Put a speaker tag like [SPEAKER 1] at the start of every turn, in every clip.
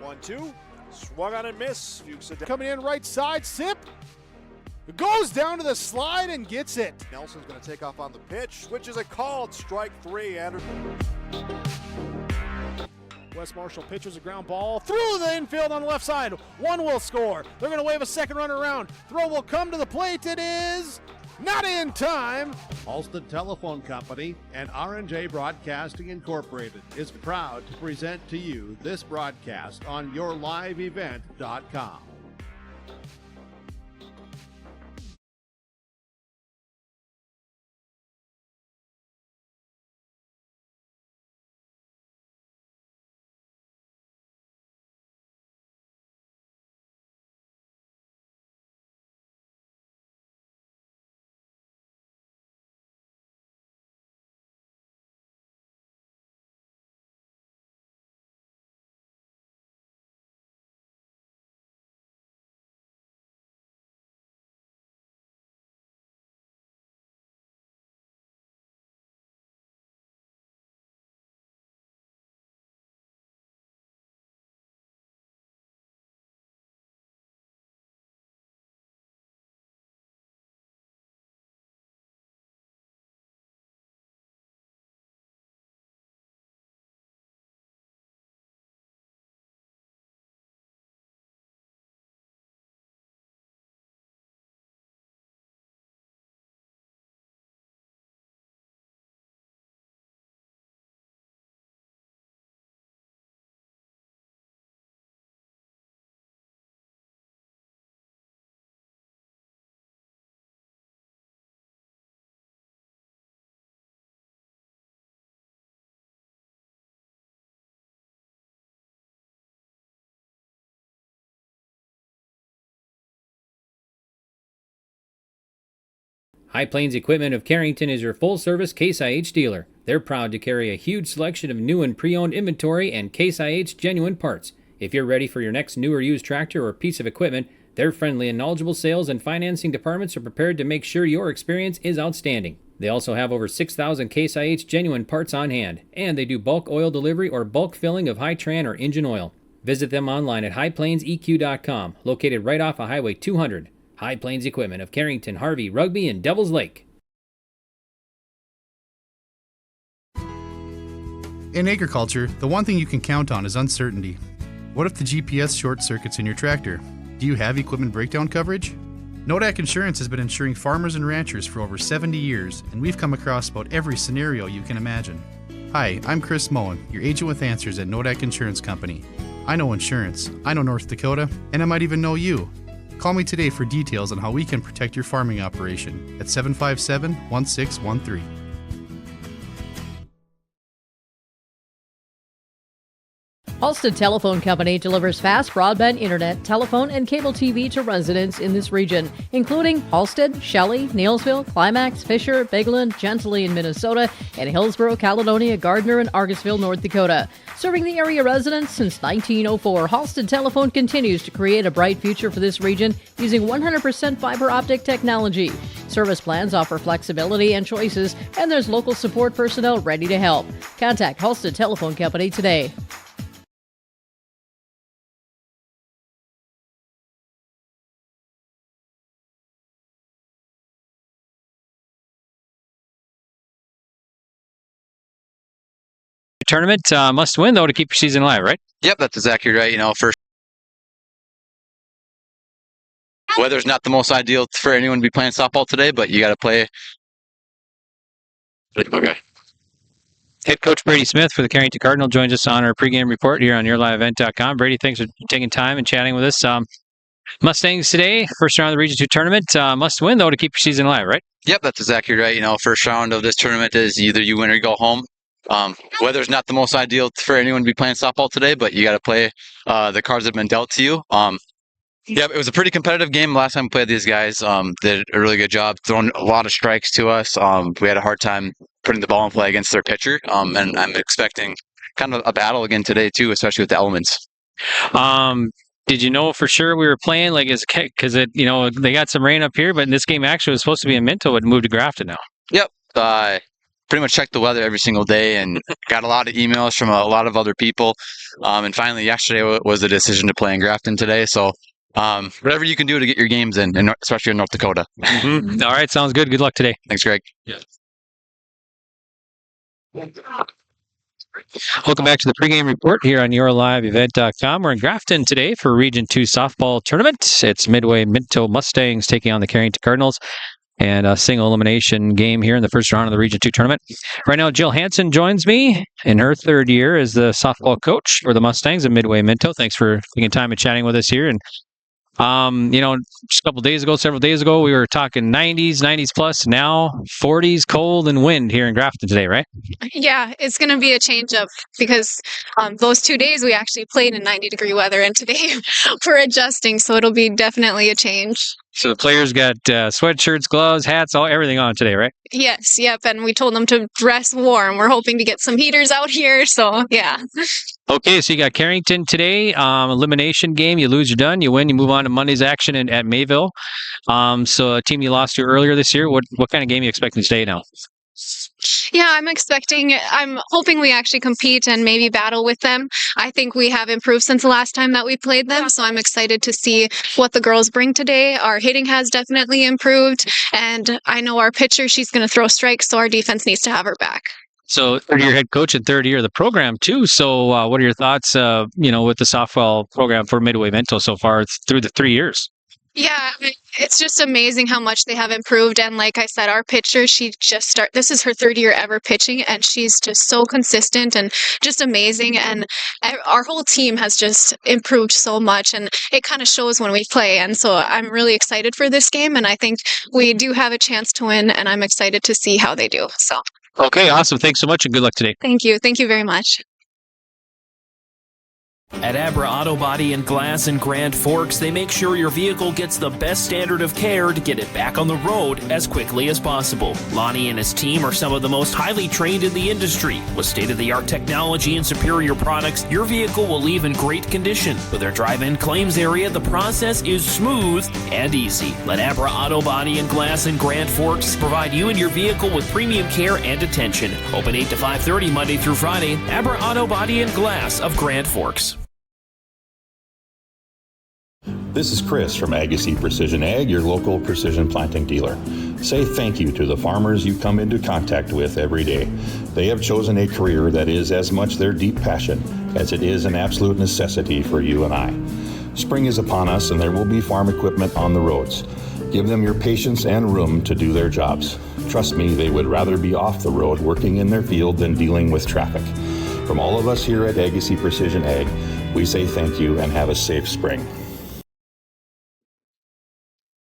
[SPEAKER 1] 1-2. Swung on and miss.
[SPEAKER 2] Coming in right side, Sip. Goes down to the slide and gets it.
[SPEAKER 1] Nelson's going to take off on the pitch, which is a called strike 3.
[SPEAKER 2] Wes Marshall pitches a ground ball through the infield on the left side. One will score. They're going to wave a second runner around. Throw will come to the plate. It is not in time.
[SPEAKER 3] Halstead Telephone Company and R&J Broadcasting Incorporated is proud to present to you this broadcast on yourliveevent.com.
[SPEAKER 4] High Plains Equipment of Carrington is your full-service Case IH dealer. They're proud to carry a huge selection of new and pre-owned inventory and Case IH genuine parts. If you're ready for your next new or used tractor or piece of equipment, their friendly and knowledgeable sales and financing departments are prepared to make sure your experience is outstanding. They also have over 6,000 Case IH genuine parts on hand, and they do bulk oil delivery or bulk filling of Hi-Tran or engine oil. Visit them online at highplainseq.com, located right off of Highway 200. High Plains Equipment of Carrington, Harvey, Rugby, and Devils Lake.
[SPEAKER 5] In agriculture, the one thing you can count on is uncertainty. What if the GPS short circuits in your tractor? Do you have equipment breakdown coverage? Nodak Insurance has been insuring farmers and ranchers for over 70 years, and we've come across about every scenario you can imagine. Hi, I'm Chris Moen, your agent with answers at Nodak Insurance Company. I know insurance, I know North Dakota, and I might even know you. Call me today for details on how we can protect your farming operation at 757-1613.
[SPEAKER 6] Halstead Telephone Company delivers fast broadband internet, telephone, and cable TV to residents in this region, including Halstead, Shelley, Neilsville, Climax, Fisher, Bigland, Gentilly in Minnesota, and Hillsborough, Caledonia, Gardner, and Argosville, North Dakota. Serving the area residents since 1904, Halstead Telephone continues to create a bright future for this region using 100% fiber optic technology. Service plans offer flexibility and choices, and there's local support personnel ready to help. Contact Halstead Telephone Company today.
[SPEAKER 4] Tournament must win, though, to keep your season alive, right?
[SPEAKER 7] Yep, that's exactly right. First, weather's not the most ideal for anyone to be playing softball today, but you got to play. Okay.
[SPEAKER 4] Head coach Brady Smith for the Carrington Cardinal joins us on our pregame report here on yourliveevent.com. Brady, thanks for taking time and chatting with us. Mustangs today, first round of the Region 2 tournament, must win, though, to keep your season alive, right?
[SPEAKER 7] Yep, that's exactly right. First round of this tournament is either you win or you go home. Weather's not the most ideal for anyone to be playing softball today, but you got to play the cards that have been dealt to you. It was a pretty competitive game last time we played these guys. Did a really good job throwing a lot of strikes to us. We had a hard time putting the ball in play against their pitcher, and I'm expecting kind of a battle again today too, especially with the elements.
[SPEAKER 4] Did you know for sure we were playing because they got some rain up here, but this game actually was supposed to be in Minto, but moved to Grafton now.
[SPEAKER 7] Yep. pretty much check the weather every single day and got a lot of emails from a lot of other people. And finally, yesterday was the decision to play in Grafton today. So whatever you can do to get your games in especially in North Dakota.
[SPEAKER 4] Mm-hmm. All right, sounds good. Good luck today.
[SPEAKER 7] Thanks, Greg.
[SPEAKER 4] Yeah. Welcome back to the pregame report here on YourLiveEvent.com. We're in Grafton today for Region 2 softball tournament. It's Midway Minto Mustangs taking on the Carrington Cardinals, and a single elimination game here in the first round of the Region 2 tournament. Right now, Jill Hansen joins me in her third year as the softball coach for the Mustangs of Midway Minto. Thanks for taking time and chatting with us here. And just several days ago, we were talking 90s plus. Now 40s, cold and wind here in Grafton today, right?
[SPEAKER 8] Yeah, it's going to be a change up because those 2 days we actually played in 90-degree weather, and today we're adjusting, so it'll be definitely a change.
[SPEAKER 4] So the players got sweatshirts, gloves, hats, everything on today, right?
[SPEAKER 8] Yes, yep, and we told them to dress warm. We're hoping to get some heaters out here, so yeah.
[SPEAKER 4] Okay, so you got Carrington today, elimination game. You lose, you're done. You win, you move on to Monday's action at Mayville. So a team you lost to earlier this year. What kind of game are you expecting today now?
[SPEAKER 8] Yeah, I'm hoping we actually compete and maybe battle with them. I think we have improved since the last time that we played them, so I'm excited to see what the girls bring today. Our hitting has definitely improved, and I know our pitcher, she's going to throw strikes, so our defense needs to have her back.
[SPEAKER 4] So third-year head coach and third year of the program, too. So what are your thoughts, with the softball program for Midway Minto so far through the 3 years?
[SPEAKER 8] Yeah, it's just amazing how much they have improved. And like I said, our pitcher, this is her third year ever pitching, and she's just so consistent and just amazing. And our whole team has just improved so much, and it kind of shows when we play. And so I'm really excited for this game, and I think we do have a chance to win, and I'm excited to see how they do. So.
[SPEAKER 4] Okay, awesome. Thanks so much, and good luck today.
[SPEAKER 8] Thank you. Thank you very much.
[SPEAKER 9] At Abra Auto Body and Glass in Grand Forks, they make sure your vehicle gets the best standard of care to get it back on the road as quickly as possible. Lonnie and his team are some of the most highly trained in the industry. With state-of-the-art technology and superior products, your vehicle will leave in great condition. With their drive-in claims area, the process is smooth and easy. Let Abra Auto Body and Glass in Grand Forks provide you and your vehicle with premium care and attention. Open 8 to 5:30 Monday through Friday. Abra Auto Body and Glass of Grand Forks.
[SPEAKER 10] This is Chris from Agassiz Precision Ag, your local precision planting dealer. Say thank you to the farmers you come into contact with every day. They have chosen a career that is as much their deep passion as it is an absolute necessity for you and I. Spring is upon us and there will be farm equipment on the roads. Give them your patience and room to do their jobs. Trust me, they would rather be off the road working in their field than dealing with traffic. From all of us here at Agassiz Precision Ag, we say thank you and have a safe spring.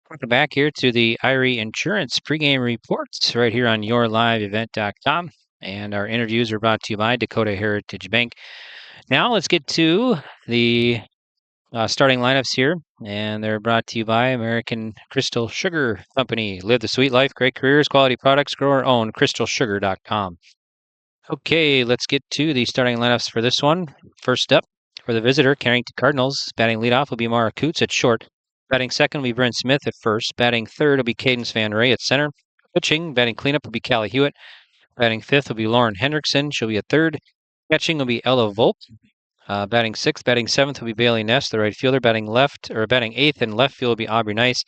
[SPEAKER 4] Welcome back here to the Irie Insurance pregame reports right here on YourLiveEvent.com. And our interviews are brought to you by Dakota Heritage Bank. Now let's get to the starting lineups here. And they're brought to you by American Crystal Sugar Company. Live the sweet life, great careers, quality products, grow our own, crystalsugar.com. Okay, let's get to the starting lineups for this one. First up, for the visitor, Carrington Cardinals. Batting leadoff will be Mara Coots at short. Batting second will be Brent Smith at first. Batting third will be Cadence Van Ray at center. Pitching, batting cleanup will be Callie Hewitt. Batting fifth will be Lauren Hendrickson. She'll be at third. Catching will be Ella Volk. Batting sixth, batting seventh will be Bailey Ness, the right fielder. Batting eighth and left field will be Aubrey Nice.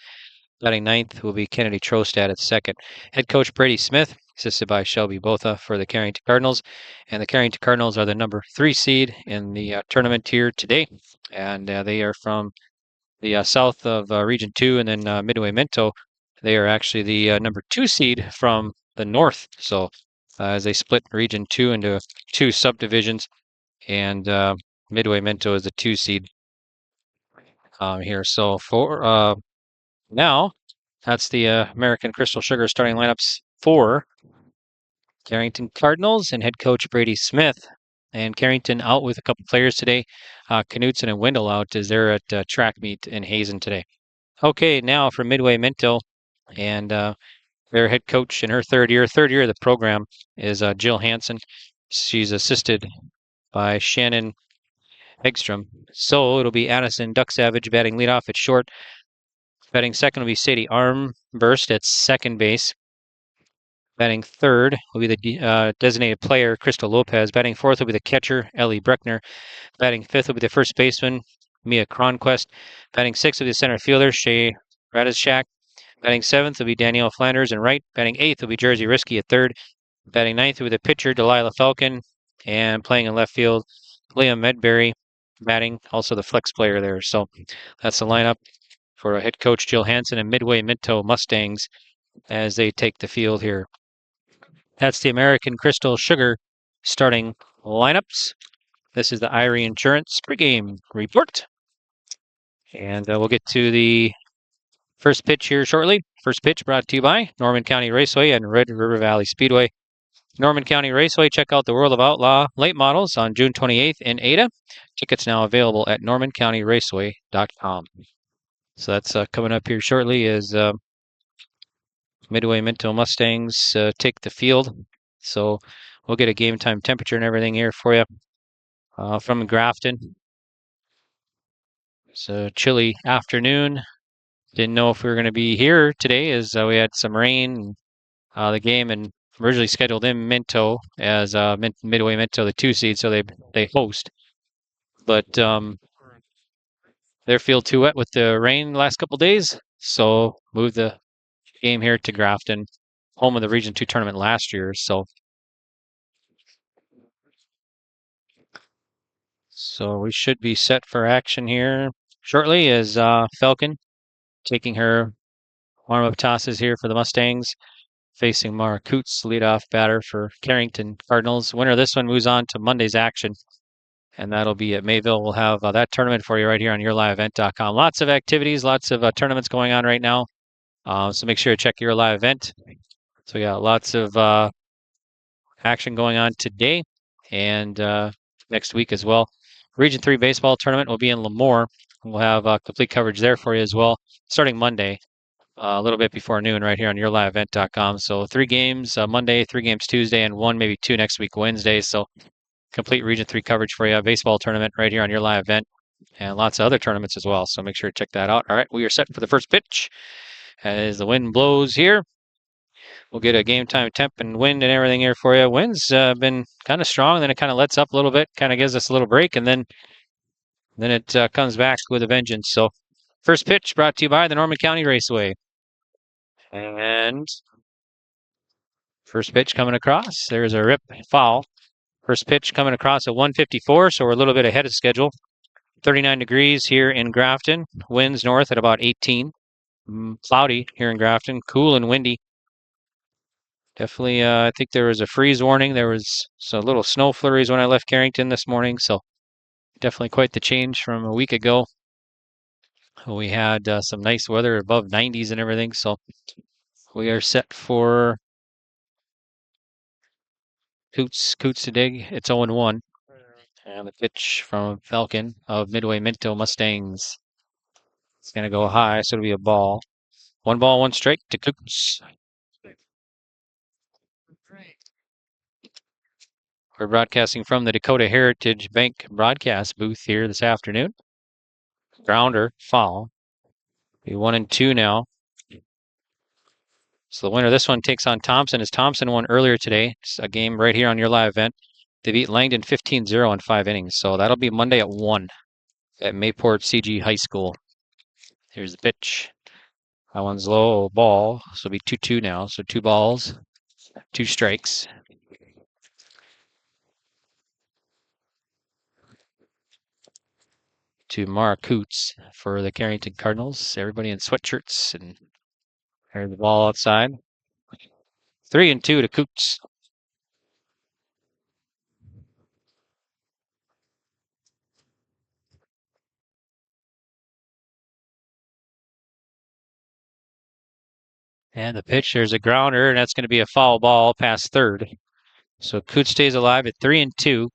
[SPEAKER 4] Batting ninth will be Kennedy Trostad at second. Head coach Brady Smith, assisted by Shelby Botha for the Carrington Cardinals. And the Carrington Cardinals are the number 3 seed in the tournament here today. And they are from the south of Region 2, and then Midway Minto, they are actually the number 2 seed from the north. So as they split Region 2 into 2 subdivisions, and Midway Minto is the 2 seed here. So for now, that's the American Crystal Sugar starting lineups for Carrington Cardinals and head coach Brady Smith. And Carrington out with a couple players today. Knutson and Wendell out as they're at track meet in Hazen today. Okay, now for Midway Minto, and their head coach in her third year of the program is Jill Hansen. She's assisted by Shannon Hegstrom. So it'll be Addison Duck Savage batting leadoff at short. Batting second will be Sadie Armburst at second base. Batting third will be the designated player, Crystal Lopez. Batting fourth will be the catcher, Ellie Breckner. Batting fifth will be the first baseman, Mia Cronquist. Batting sixth will be the center fielder, Shea Radishak. Batting seventh will be Danielle Flanders in right. Batting eighth will be Jersey Risky at third. Batting ninth will be the pitcher, Delilah Falcon. And playing in left field, Liam Medberry. Batting, also the flex player there. So that's the lineup for head coach Jill Hansen and Midway Minto Mustangs as they take the field here. That's the American Crystal Sugar starting lineups. This is the Irie Insurance pregame report. And we'll get to the first pitch here shortly. First pitch brought to you by Norman County Raceway and Red River Valley Speedway. Norman County Raceway, check out the World of Outlaw late models on June 28th in Ada. Tickets now available at normancountyraceway.com. So that's coming up here shortly as Midway Minto Mustangs take the field. So we'll get a game time temperature and everything here for you from Grafton. It's a chilly afternoon. Didn't know if we were going to be here today as we had some rain. The game and originally scheduled in Minto as Midway Minto, the 2 seed, so they host. But their field too wet with the rain the last couple days, so moved the game here to Grafton, home of the Region 2 tournament last year. So we should be set for action here shortly as Falcon taking her warm-up tosses here for the Mustangs, facing Mara Coots, leadoff batter for Carrington Cardinals. Winner of this one moves on to Monday's action, and that'll be at Mayville. We'll have that tournament for you right here on yourliveevent.com. Lots of activities, lots of tournaments going on right now, so make sure to check Your Live Event. So yeah, lots of action going on today and next week as well. Region 3 baseball tournament will be in Lemoore. We'll have complete coverage there for you as well, starting Monday, a little bit before noon right here on yourliveevent.com. So 3 games Monday, 3 games Tuesday, and 1, maybe 2 next week, Wednesday. So complete Region 3 coverage for you. Baseball tournament right here on Your Live Event, and lots of other tournaments as well. So make sure to check that out. All right, we are set for the first pitch as the wind blows here. We'll get a game time temp and wind and everything here for you. Wind's been kind of strong, then it kind of lets up a little bit, kind of gives us a little break, and then it comes back with a vengeance. So first pitch brought to you by the Norman County Raceway. And first pitch coming across. There's a rip foul. First pitch coming across at 154, so we're a little bit ahead of schedule. 39 degrees here in Grafton. Winds north at about 18. Cloudy here in Grafton. Cool and windy. Definitely, I think there was a freeze warning. There was some little snow flurries when I left Carrington this morning, so definitely quite the change from a week ago. We had some nice weather above 90s and everything, so we are set for Coots to dig. It's 0-1. And the pitch from Falcon of Midway Minto Mustangs. It's going to go high, so it'll be a ball. 1 ball, 1 strike to Coots. We're broadcasting from the Dakota Heritage Bank broadcast booth here this afternoon. Grounder, foul. Be 1-2 now. So the winner of this one takes on Thompson, as Thompson won earlier today. It's a game right here on Your Live Event. They beat Langdon 15-0 in 5 innings. So that'll be Monday at 1 at Mayport CG High School. Here's the pitch. That one's low, ball. So it'll be 2-2 now. So 2 balls, 2 strikes. To Mara Coots for the Carrington Cardinals. Everybody in sweatshirts, and there's the ball outside. 3-2 to Coots. And the pitch, there's a grounder, and that's going to be a foul ball past third. So Coots stays alive at 3-2.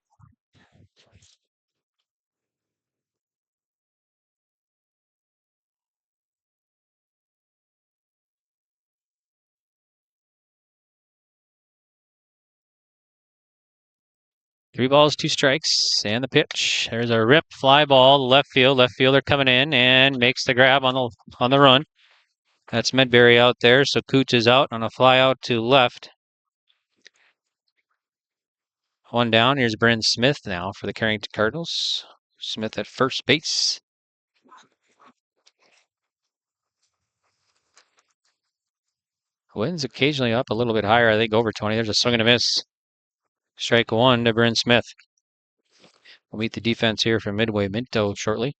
[SPEAKER 4] Three balls, 2 strikes, and the pitch. There's a rip fly ball to left field. Left fielder coming in and makes the grab on the run. That's Medberry out there, so Coots is out on a fly out to left. One down. Here's Bryn Smith now for the Carrington Cardinals. Smith at first base. Wind's occasionally up a little bit higher, I think over 20. There's a swing and a miss. Strike one to Bryn Smith. We'll meet the defense here from Midway Minto shortly.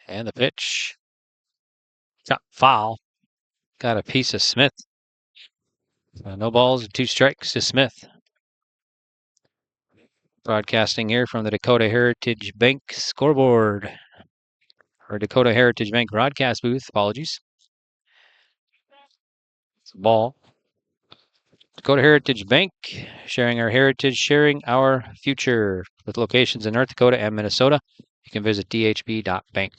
[SPEAKER 4] And the pitch. Got foul. Got a piece of Smith. No balls and 2 strikes to Smith. Broadcasting here from the Dakota Heritage Bank scoreboard. Or Dakota Heritage Bank broadcast booth. Apologies. It's a ball. Dakota Heritage Bank, sharing our heritage, sharing our future. With locations in North Dakota and Minnesota, you can visit dhb.bank.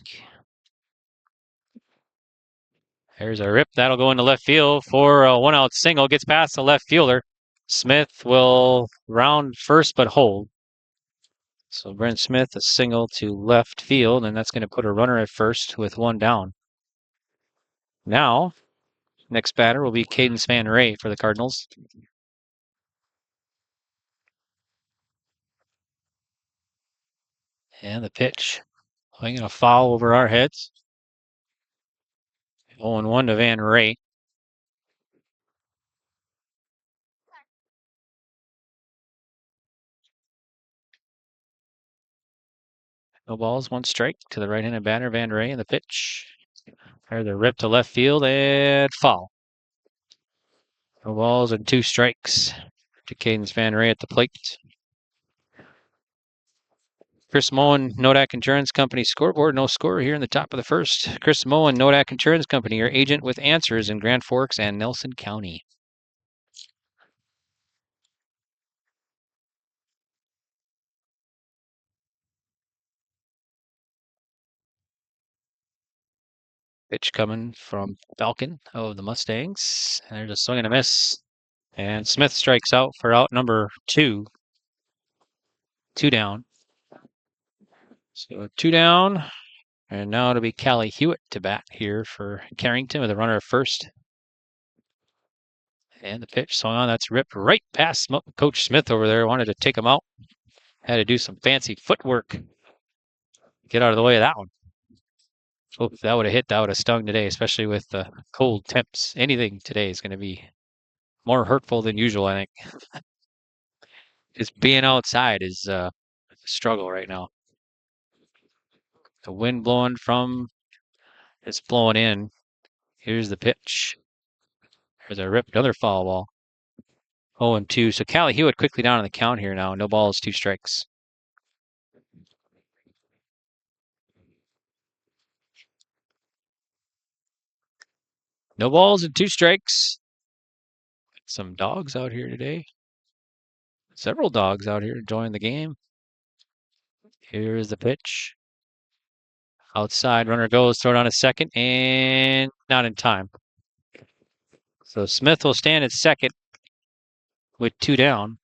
[SPEAKER 4] There's a rip. That'll go into left field for a 1-out single. Gets past the left fielder. Smith will round first but hold. So Brent Smith, a single to left field, and that's going to put a runner at first with 1 down. Now, next batter will be Cadence Van Ray for the Cardinals. And the pitch. Swinging a foul over our heads. 0-1 to Van Ray. No balls, 1 strike to the right-handed batter, Van Ray, and the pitch. There's a rip to left field and foul. No balls and 2 strikes to Cadence Van Ray at the plate. Chris Moen, Nodak Insurance Company scoreboard. No score here in the top of the first. Chris Moen, Nodak Insurance Company, your agent with answers in Grand Forks and Nelson County. Pitch coming from Falcon of the Mustangs. And there's a swing and a miss. And Smith strikes out for out number 2. 2 down. So 2 down. And now it'll be Callie Hewitt to bat here for Carrington with a runner at first. And the pitch swung on. That's ripped right past Coach Smith over there. Wanted to take him out. Had to do some fancy footwork. Get out of the way of that one. Oh, if that would have hit, that would have stung today, especially with the cold temps. Anything today is going to be more hurtful than usual, I think. Just being outside is a struggle right now. The wind blowing from, it's blowing in. Here's the pitch. There's a rip, another foul ball. 0-2. So Callie Hewitt quickly down on the count here now. No balls, 2 strikes. No balls and 2 strikes. Some dogs out here today. Several dogs out here enjoying the game. Here is the pitch. Outside, runner goes, throw it on a second, and not in time. So Smith will stand at second with 2 down.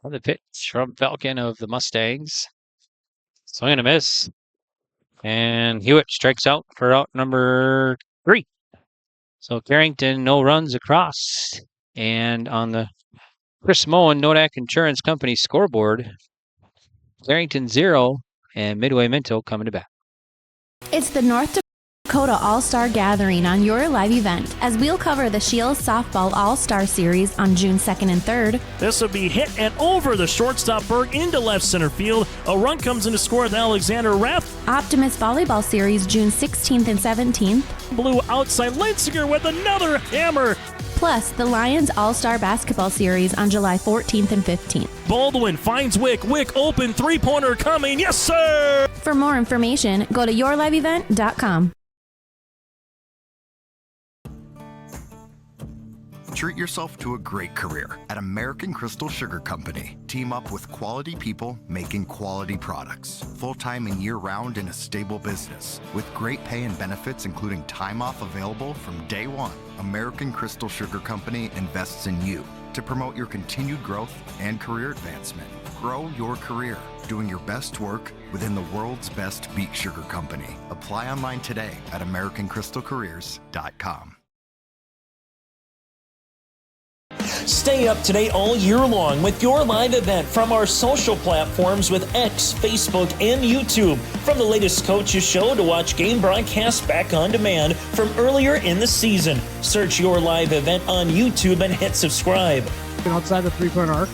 [SPEAKER 4] On the pitch from Falcon of the Mustangs. Swing and a miss. And Hewitt strikes out for out number 3. So Carrington, no runs across. And on the Chris Moen Nodak Insurance Company scoreboard, Carrington 0 and Midway Minto coming to bat.
[SPEAKER 11] It's the North Dakota All-Star Gathering on your live event, as we'll cover the Shields Softball All-Star Series on June 2nd and 3rd.
[SPEAKER 9] This will be hit and over the shortstop Berg into left center field. A run comes in to score with Alexander Raff.
[SPEAKER 11] Optimist Volleyball Series June 16th and 17th.
[SPEAKER 9] Blue outside Leitziger with another hammer.
[SPEAKER 11] Plus, the Lions All-Star Basketball Series on July 14th and 15th.
[SPEAKER 9] Baldwin finds Wick. Wick open, 3-pointer coming. Yes, sir!
[SPEAKER 11] For more information, go to yourliveevent.com.
[SPEAKER 12] Treat yourself to a great career at American Crystal Sugar Company. Team up with quality people making quality products. Full-time and year-round in a stable business. With great pay and benefits including time off available from day one. American Crystal Sugar Company invests in you to promote your continued growth and career advancement. Grow your career, doing your best work within the world's best beet sugar company. Apply online today at AmericanCrystalCareers.com.
[SPEAKER 9] Stay up to date all year long with your live event from our social platforms with X, Facebook, and YouTube. From the latest coaches show to watch game broadcasts back on demand from earlier in the season. Search your live event on YouTube and hit subscribe.
[SPEAKER 2] Outside the three-point arc.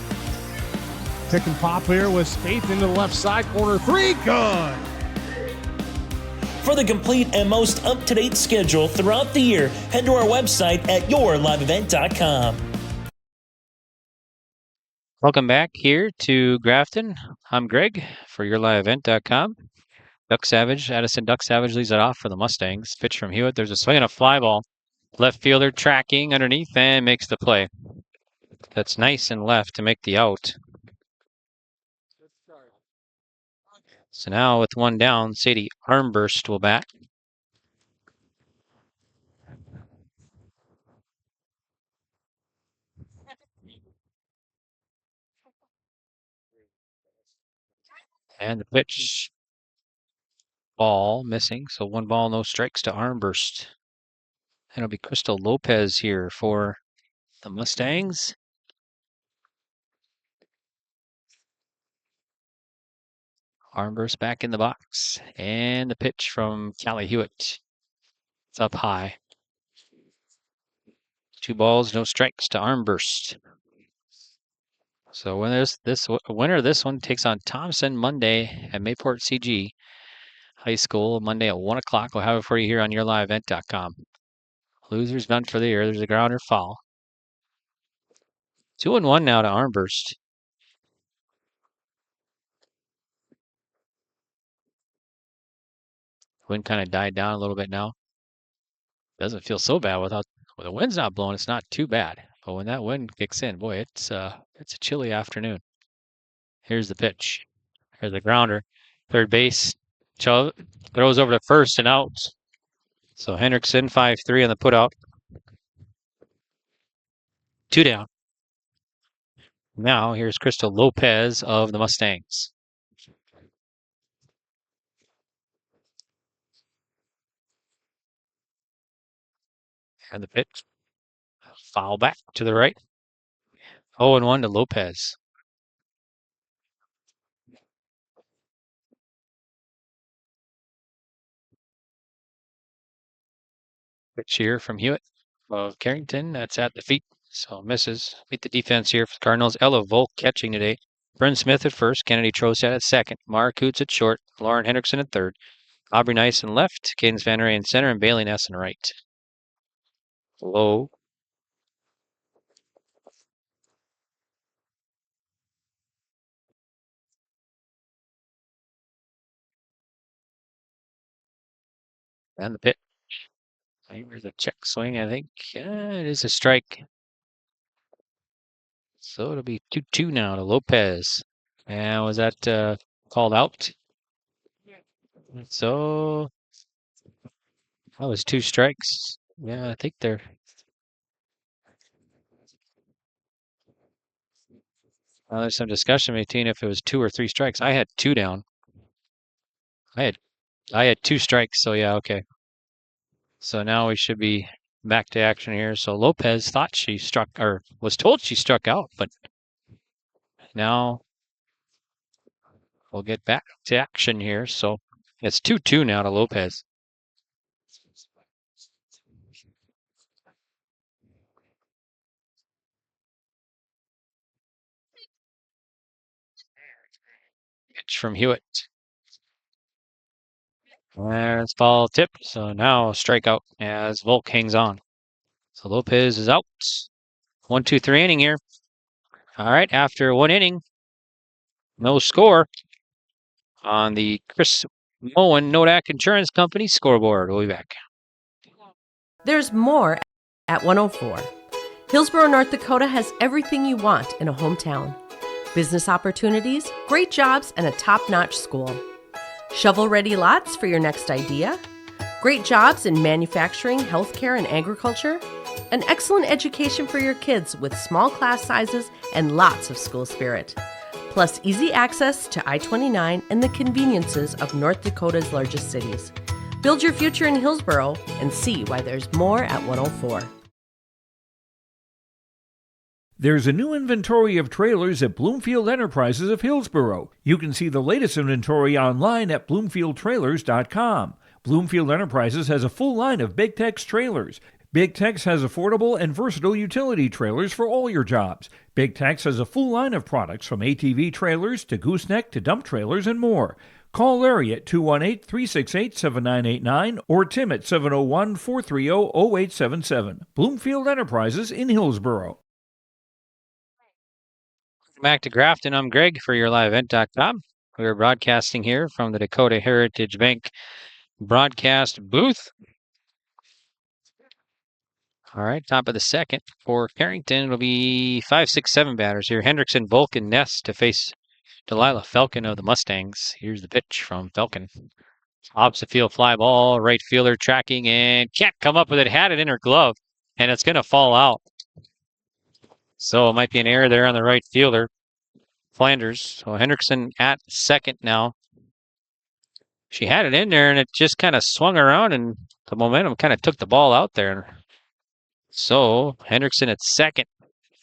[SPEAKER 2] Pick and pop here with Spaeth into the left side corner. Three, good.
[SPEAKER 9] For the complete and most up-to-date schedule throughout the year, head to our website at yourliveevent.com.
[SPEAKER 4] Welcome back here to Grafton. I'm Greg for yourliveevent.com. Duck Savage, Addison Duck Savage leads it off for the Mustangs. Pitch from Hewitt. There's a swing and a fly ball. Left fielder tracking underneath and makes the play. That's nice and left to make the out. So now with one down, Sadie Armburst will bat. And the pitch. Ball missing, so one ball, no strikes to Armburst. And it'll be Crystal Lopez here for the Mustangs. Armburst back in the box. And the pitch from Callie Hewitt. It's up high. 2 balls, no strikes to Armburst. So when there's this winner of this one takes on Thompson Monday at Mayport CG High School Monday at 1 o'clock. We'll have it for you here on yourliveevent.com. Losers done for the year. There's a grounder foul. 2-1 now to Armburst. Wind kind of died down a little bit now. Doesn't feel so bad when the wind's not blowing. It's not too bad, but when that wind kicks in, boy, it's a chilly afternoon. Here's the pitch. Here's the grounder. Third base. Throws over to first and out. So Hendrickson 5-3 on the putout. 2 down. Now here's Crystal Lopez of the Mustangs. And the pitch. Foul back to the right. 0-1 to Lopez. Pitch here from Hewitt of Carrington. That's at the feet. So misses. Beat the defense here for the Cardinals. Ella Volk catching today. Bryn Smith at first. Kennedy Trosad at second. Mara Coots at short. Lauren Hendrickson at third. Aubrey Nice in left. Cadence Van Ray in center. And Bailey Ness in right. Low. And the pitch. Here's a check swing, I think. It is a strike. So it'll be 2-2 now to Lopez. And was that called out? So that was 2 strikes. Yeah, I think there's some discussion between if it was 2 or 3 strikes. I had 2 down. I had 2 strikes, so yeah, okay. So now we should be back to action here. So Lopez thought she struck, or was told she struck out, but now we'll get back to action here. So it's 2-2 now to Lopez. Pitch from Hewitt. There's ball tipped, so now strikeout as Volk hangs on. So Lopez is out. 1-2-3 inning here. All right, after 1 inning, no score on the Chris Moen Nodak Insurance Company scoreboard. We'll be back.
[SPEAKER 13] There's more at 104. Hillsborough, North Dakota has everything you want in a hometown. Business opportunities, great jobs, and a top-notch school. Shovel-ready lots for your next idea. Great jobs in manufacturing, healthcare, and agriculture. An excellent education for your kids with small class sizes and lots of school spirit. Plus easy access to I-29 and the conveniences of North Dakota's largest cities. Build your future in Hillsborough and see why there's more at 104.
[SPEAKER 14] There's a new inventory of trailers at Bloomfield Enterprises of Hillsborough. You can see the latest inventory online at bloomfieldtrailers.com. Bloomfield Enterprises has a full line of Big Tex trailers. Big Tex has affordable and versatile utility trailers for all your jobs. Big Tex has a full line of products from ATV trailers to gooseneck to dump trailers and more. Call Larry at 218-368-7989 or Tim at 701-430-0877. Bloomfield Enterprises in Hillsborough.
[SPEAKER 4] Back to Grafton. I'm Greg for YourLiveEvent.com. We are broadcasting here from the Dakota Heritage Bank broadcast booth. All right, top of the second for Carrington. It'll be 5, 6, 7 batters here. Hendrickson, Volk, and Ness to face Delilah Falcon of the Mustangs. Here's the pitch from Falcon. Opposite field fly ball, right fielder tracking and can't come up with it. Had it in her glove, and it's going to fall out. So it might be an error there on the right fielder, Flanders. So Hendrickson at second now. She had it in there, and it just kind of swung around, and the momentum kind of took the ball out there. So Hendrickson at second.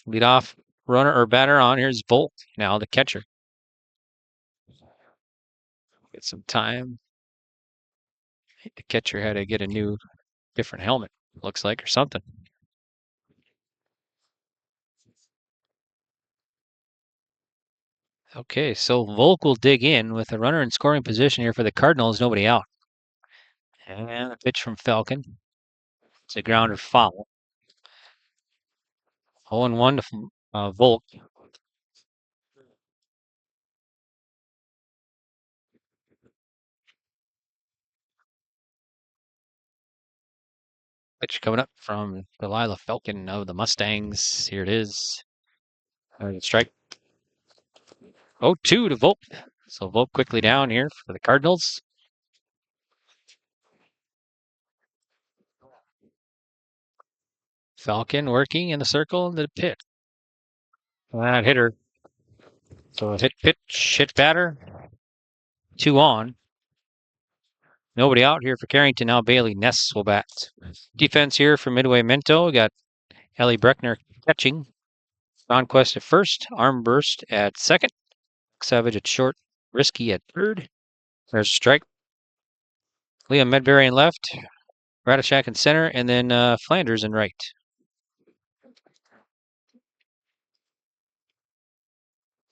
[SPEAKER 4] Lead off runner or batter on. Here's Volk now, the catcher. Get some time. The catcher had to get a new, different helmet, looks like, or something. Okay, so Volk will dig in with a runner in scoring position here for the Cardinals. Nobody out. And a pitch from Falcon. It's a grounder foul. 0-1 to Volk. Pitch coming up from Delilah Falcon of the Mustangs. Here it is. Strike. 0-2 to Volk. So Volk quickly down here for the Cardinals. Falcon working in the circle into the pit. That hit her. So hit pitch, hit batter. 2 on. Nobody out here for Carrington. Now Bailey Ness will bat. Defense here for Midway Minto. We got Ellie Breckner catching. Conquest at first. Armburst at second. Savage at short. Risky at third. There's a strike. Liam Medberry in left. Radishak in center. And then Flanders in right.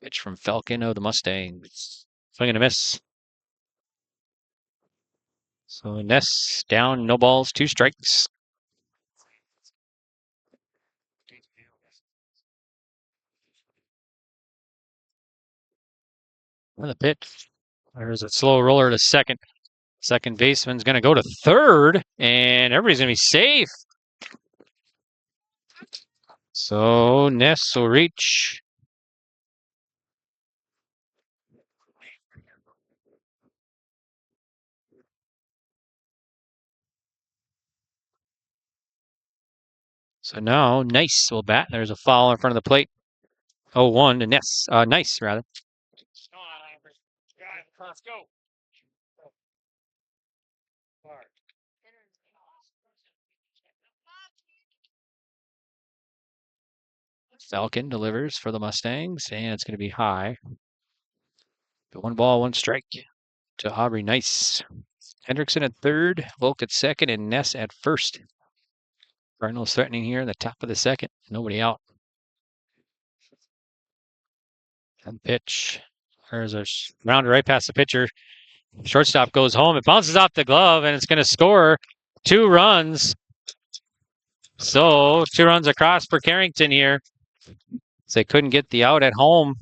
[SPEAKER 4] Pitch from Falcon of the Mustangs. Swing and a miss. So Ness down, no balls, 2 strikes. And the pitch. There's a slow roller to second. Second baseman's going to go to third, and everybody's going to be safe. So Ness will reach. So now Nice will bat. There's a foul in front of the plate. 0-1 to Ness. Nice, rather. Let's go. Falcon delivers for the Mustangs, and it's going to be high. 1 ball, 1 strike to Aubrey Nice. Hendrickson at third, Volk at second, and Ness at first. Cardinals threatening here in the top of the second. Nobody out. And pitch. There's a rounder right past the pitcher. Shortstop goes home. It bounces off the glove, and it's going to score 2 runs. So 2 runs across for Carrington here. So they couldn't get the out at home.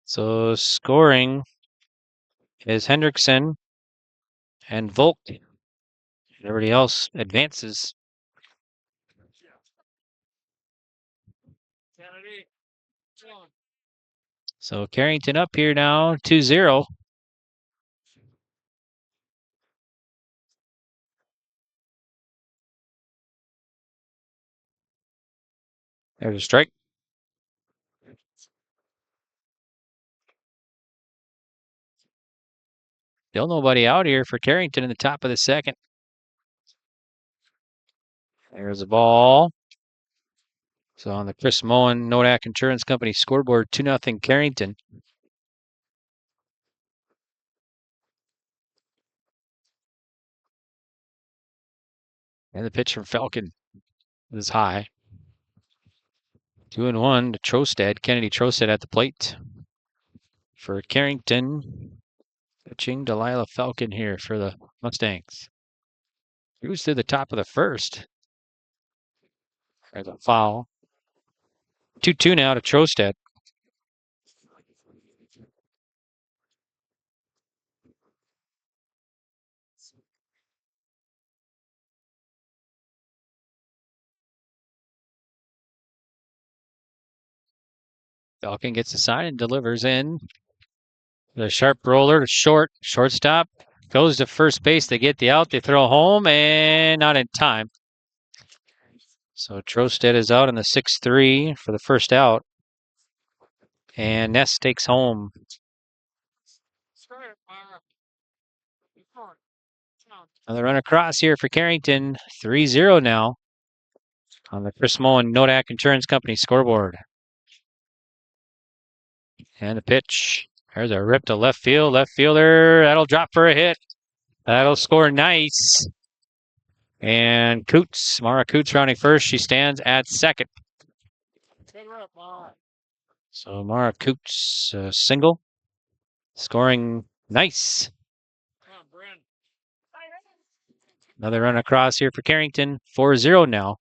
[SPEAKER 4] So scoring is Hendrickson and Volk. Everybody else advances. So Carrington up here now, 2-0. There's a strike. Still nobody out here for Carrington in the top of the second. There's the ball. So on the Chris Moen Nodak Insurance Company scoreboard, 2-0 Carrington. And the pitch from Falcon is high. 2-1 to Trostad. Kennedy Trostad at the plate for Carrington. Pitching Delilah Falcon here for the Mustangs. Cruise to the top of the first. There's a foul. 2-2 now to Trostad. Falcon gets the sign and delivers in. The sharp roller to shortstop. Goes to first base. They get the out. They throw home and not in time. So Trostad is out in the 6-3 for the first out. And Ness takes home. Another run across here for Carrington. 3-0 now on the Chris Moen Nodak Insurance Company scoreboard. And the pitch. There's a rip to left field. Left fielder. That'll drop for a hit. That'll score nice. And Mara Coots rounding first. She stands at second. So Mara Coots single. Scoring nice. Another run across here for Carrington. 4-0 now.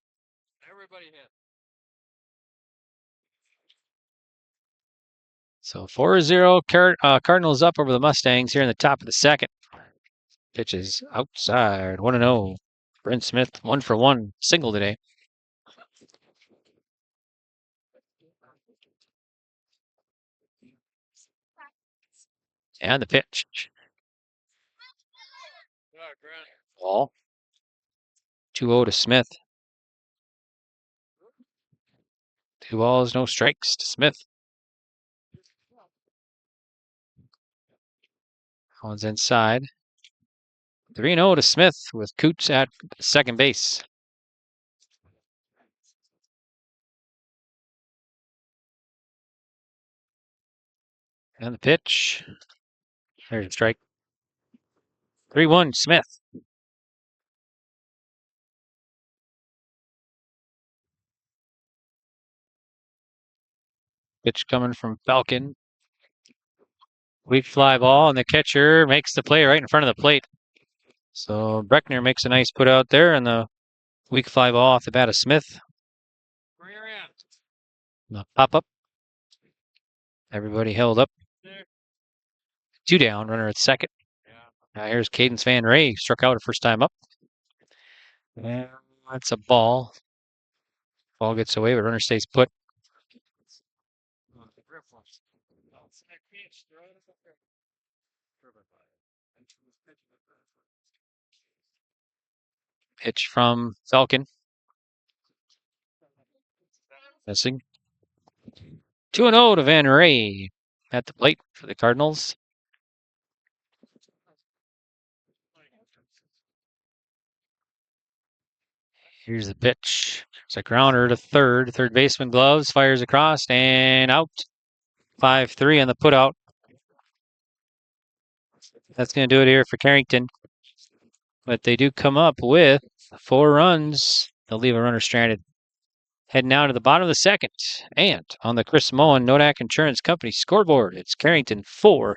[SPEAKER 4] So 4-0. Cardinals up over the Mustangs here in the top of the second. Pitch is outside. 1-0. Brent Smith, 1-for-1 single today. And the pitch. Ball. 2-0 to Smith. 2 balls, no strikes to Smith. One's inside. 3-0 to Smith with Coots at second base. And the pitch. There's a strike. 3-1 Smith. Pitch coming from Falcon. Weak fly ball, and the catcher makes the play right in front of the plate. So Breckner makes a nice put out there, and the weak fly ball off the bat of Smith. The pop up. Everybody held up. 2 down, runner at second. Now here's Cadence Van Ray, struck out her first time up. And that's a ball. Ball gets away, but runner stays put. Pitch from Falcon. Missing. 2-0 to Van Ray at the plate for the Cardinals. Here's the pitch. It's a grounder to third. Third baseman gloves, fires across and out. 5-3 on the put out. That's going to do it here for Carrington. But they do come up with 4 runs. They'll leave a runner stranded. Heading now to the bottom of the second. And on the Chris Moen Nodak Insurance Company scoreboard, it's Carrington 4,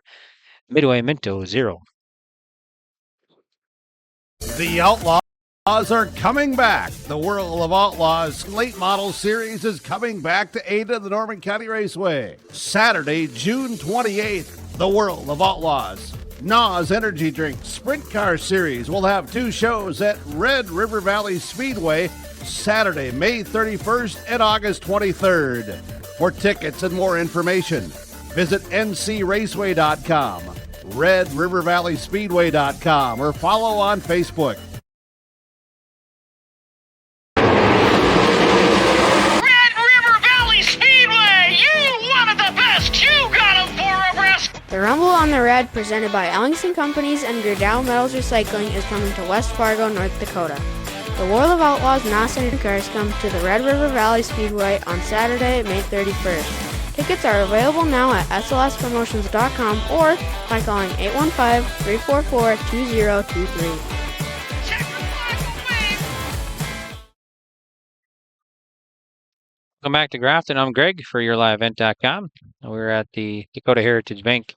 [SPEAKER 4] Midway Minto 0.
[SPEAKER 3] The Outlaws are coming back. The World of Outlaws late model series is coming back to Ada, the Norman County Raceway. Saturday, June 28th, the World of Outlaws NOS Energy Drink Sprint Car Series will have 2 shows at Red River Valley Speedway Saturday, May 31st and August 23rd. For tickets and more information, Visit ncraceway.com, redrivervalleyspeedway.com, or follow on Facebook.
[SPEAKER 15] The Rumble on the Red, presented by Ellingson Companies and Gerdau Metals Recycling, is coming to West Fargo, North Dakota. The World of Outlaws Nassan cars come to the Red River Valley Speedway on Saturday, May 31st. Tickets are available now at slspromotions.com or by calling 815-344-2023.
[SPEAKER 4] Welcome back to Grafton. I'm Greg for YourLiveEvent.com. We're at the Dakota Heritage Bank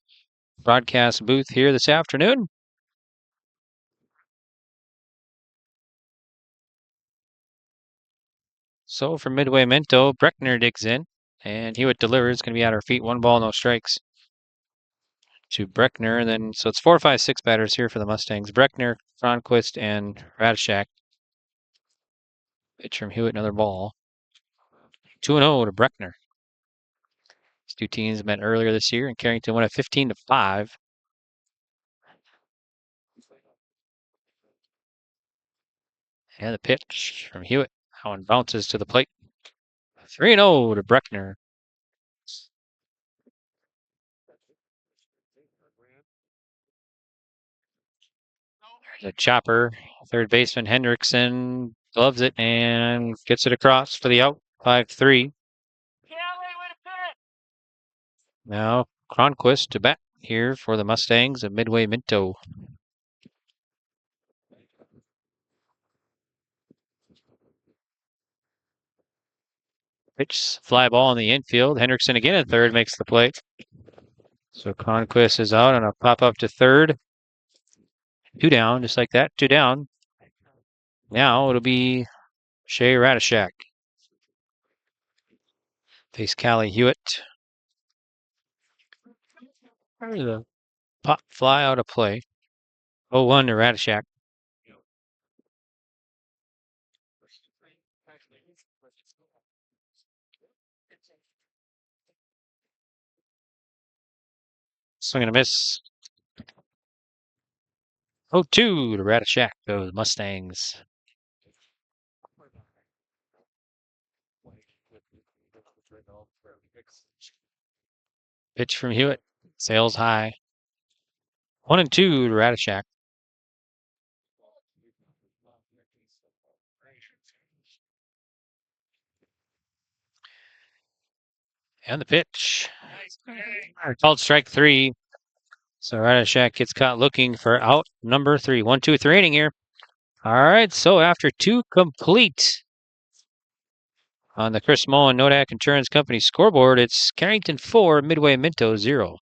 [SPEAKER 4] broadcast booth here this afternoon. So for Midway Minto, Breckner digs in, and Hewitt delivers. Going to be at our feet. 1 ball, no strikes to Breckner. And then, so it's 4, 5, 6 batters here for the Mustangs. Breckner, Cronquist, and Radishak. Pitch from Hewitt, another ball. 2-0 to Breckner. These two teams met earlier this year, and Carrington won at 15-5. And the pitch from Hewitt. That one bounces to the plate. 3-0 to Breckner. There's a chopper. Third baseman Hendrickson gloves it and gets it across for the out. 5-3. Now Cronquist to bat here for the Mustangs of Midway Minto. Pitch, fly ball in the infield. Hendrickson again at third makes the play. So Cronquist is out on a pop up to third. 2 down, just like that. 2 down. Now it'll be Shea Radishak. Face Callie Hewitt. The pop fly out of play. 0-1 to Radishak. Swing and a miss. 0-2 to Radishak, those Mustangs. Pitch from Hewitt. Sails high. 1-2 to Radishak. And the pitch. Called strike 3. So Radishak gets caught looking for out number 3. 1-2-3 inning here. All right, so after 2 complete on the Chris Mullen Nodak Insurance Company scoreboard, it's Carrington 4, Midway Minto 0.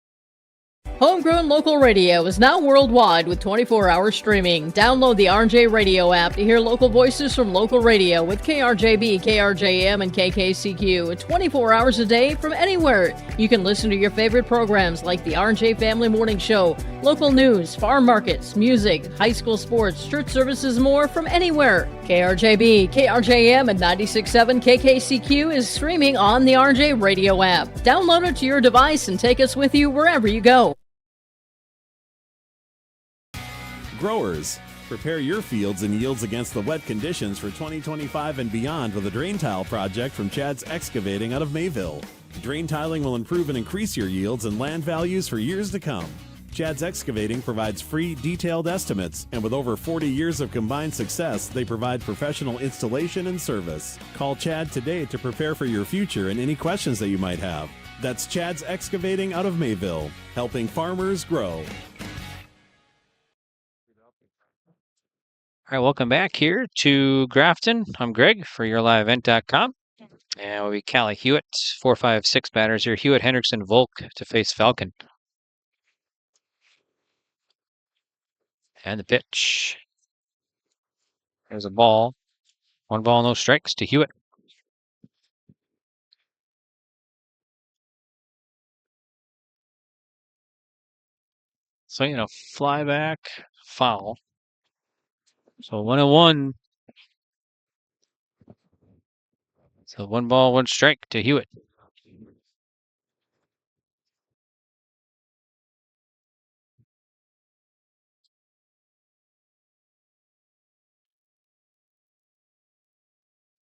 [SPEAKER 6] Homegrown local radio is now worldwide with 24-hour streaming. Download the RJ Radio app to hear local voices from local radio with KRJB, KRJM, and KKCQ 24 hours a day from anywhere. You can listen to your favorite programs like the RJ Family Morning Show, local news, farm markets, music, high school sports, church services, more from anywhere. KRJB, KRJM, and 96.7 KKCQ is streaming on the RJ Radio app. Download it to your device and take us with you wherever you go.
[SPEAKER 16] Growers, prepare your fields and yields against the wet conditions for 2025 and beyond with a drain tile project from Chad's Excavating out of Mayville. Drain tiling will improve and increase your yields and land values for years to come. Chad's Excavating provides free, detailed estimates, and with over 40 years of combined success, they provide professional installation and service. Call Chad today to prepare for your future and any questions that you might have. That's Chad's Excavating out of Mayville, helping farmers grow.
[SPEAKER 4] All right, welcome back here to Grafton. I'm Greg for YourLiveEvent.com. And we'll be Callie Hewitt, 4, 5, 6 batters here. Hewitt, Hendrickson, Volk to face Falcon. And the pitch. There's a ball. 1 ball, no strikes to Hewitt. So, fly back, foul. So 1-1. So 1 ball, 1 strike to Hewitt.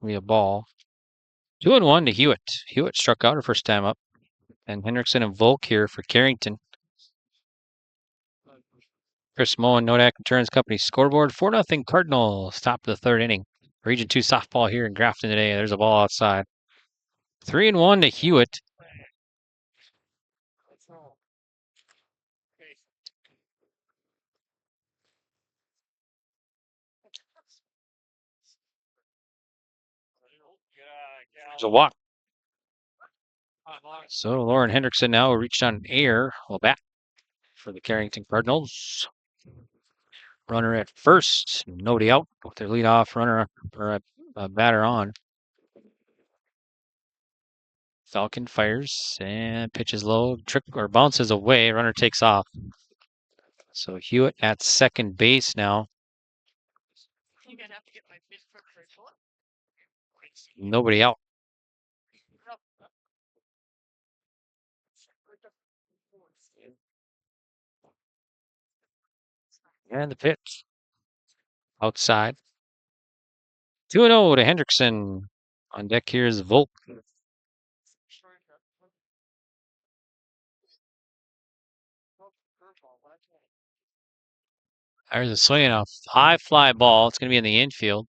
[SPEAKER 4] Be a ball. 2-1 to Hewitt. Hewitt struck out her first time up. And Hendrickson and Volk here for Carrington. Chris Moen, Nodak Insurance Company scoreboard 4-0 Cardinals. Top of the third inning. Region 2 softball here in Grafton today. There's a ball outside. 3-1 to Hewitt. There's a walk. So Lauren Hendrickson now reached on air. Will bat for the Carrington Cardinals. Runner at first. Nobody out with their leadoff runner or a batter on. Falcon fires and pitches low. Trick or bounces away. Runner takes off. So Hewitt at second base now. Nobody out. And the pitch. Outside. 2-0 to Hendrickson. On deck here is Volk. There's a swing and a high fly ball. It's going to be in the infield.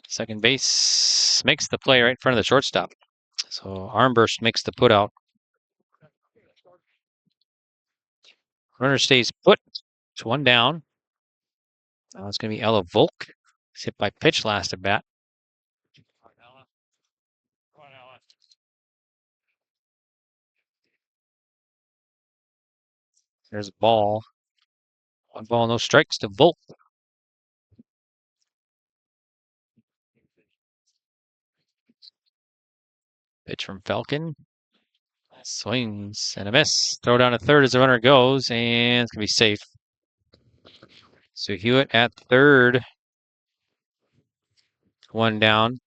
[SPEAKER 4] Second base makes the play right in front of the shortstop. So Armburst makes the put out. Runner stays put. It's one down. Now it's going to be Ella Volk. It's hit by pitch last at bat. There's a ball. One ball, no strikes to Volk. Pitch from Falcon. Swings and a miss. Throw down a third as the runner goes, and it's going to be safe. So Hewitt at third. One down.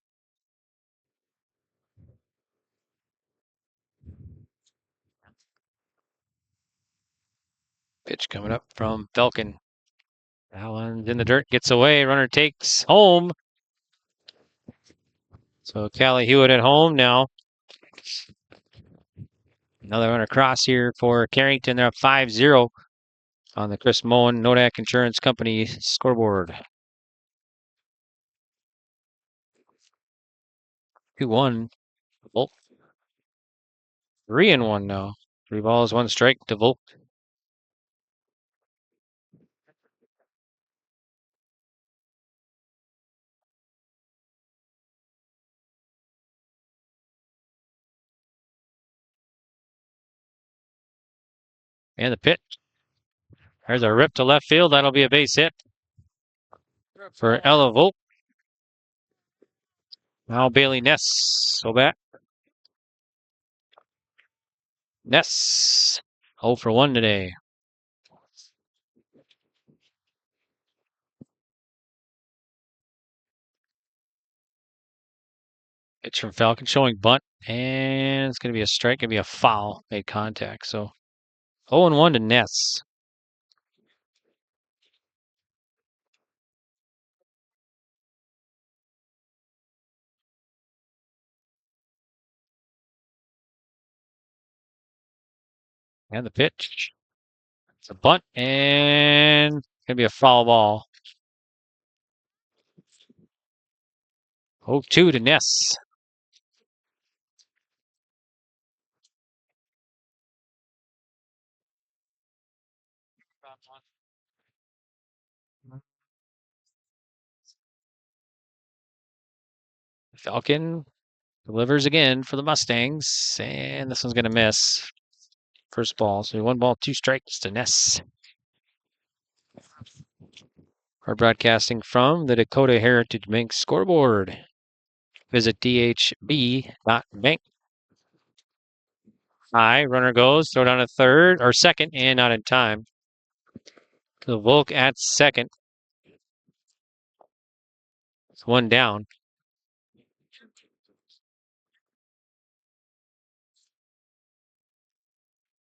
[SPEAKER 4] Pitch coming up from Falcon. That one's in the dirt, gets away. Runner takes home. So Callie Hewitt at home now. Another runner across here for Carrington. They're up 5-0 on the Chris Moen Nodak Insurance Company scoreboard. 2-1. Volk. 3-1 now. 3 balls, 1 strike to Volk. And the pitch. There's a rip to left field. That'll be a base hit for Ella Volk. Now Bailey Ness. Go back. Ness. 0 for 1 today. It's from Falcon showing bunt. And it's going to be a strike. Going to be a foul. Made contact. So 0-1 to Ness. And the pitch. It's a bunt. And going to be a foul ball. 0-2 to Ness. Falcon delivers again for the Mustangs, and this one's going to miss. First ball, so 1 ball, 2 strikes to Ness. We're broadcasting from the Dakota Heritage Bank scoreboard. Visit dhb.bank. High, runner goes, throw down a third, or second, and not in time. So Volk at second. It's 1 down.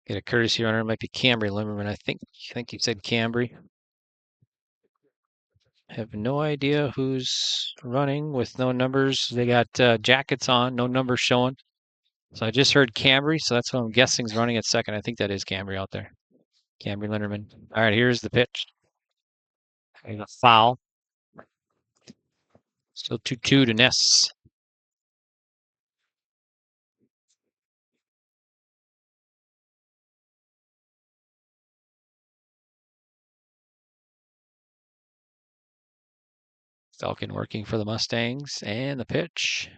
[SPEAKER 4] Get a courtesy runner. It might be Cambry Limmerman. I think you said Cambry. Have no idea who's running with no numbers. They got jackets on, no numbers showing. So I just heard Cambry, so that's what I'm guessing is running at second. I think that is Cambry out there. Cambry Linderman. All right, here's the pitch. And a foul. Still 2-2 to Ness. Falcon working for the Mustangs. And the pitch.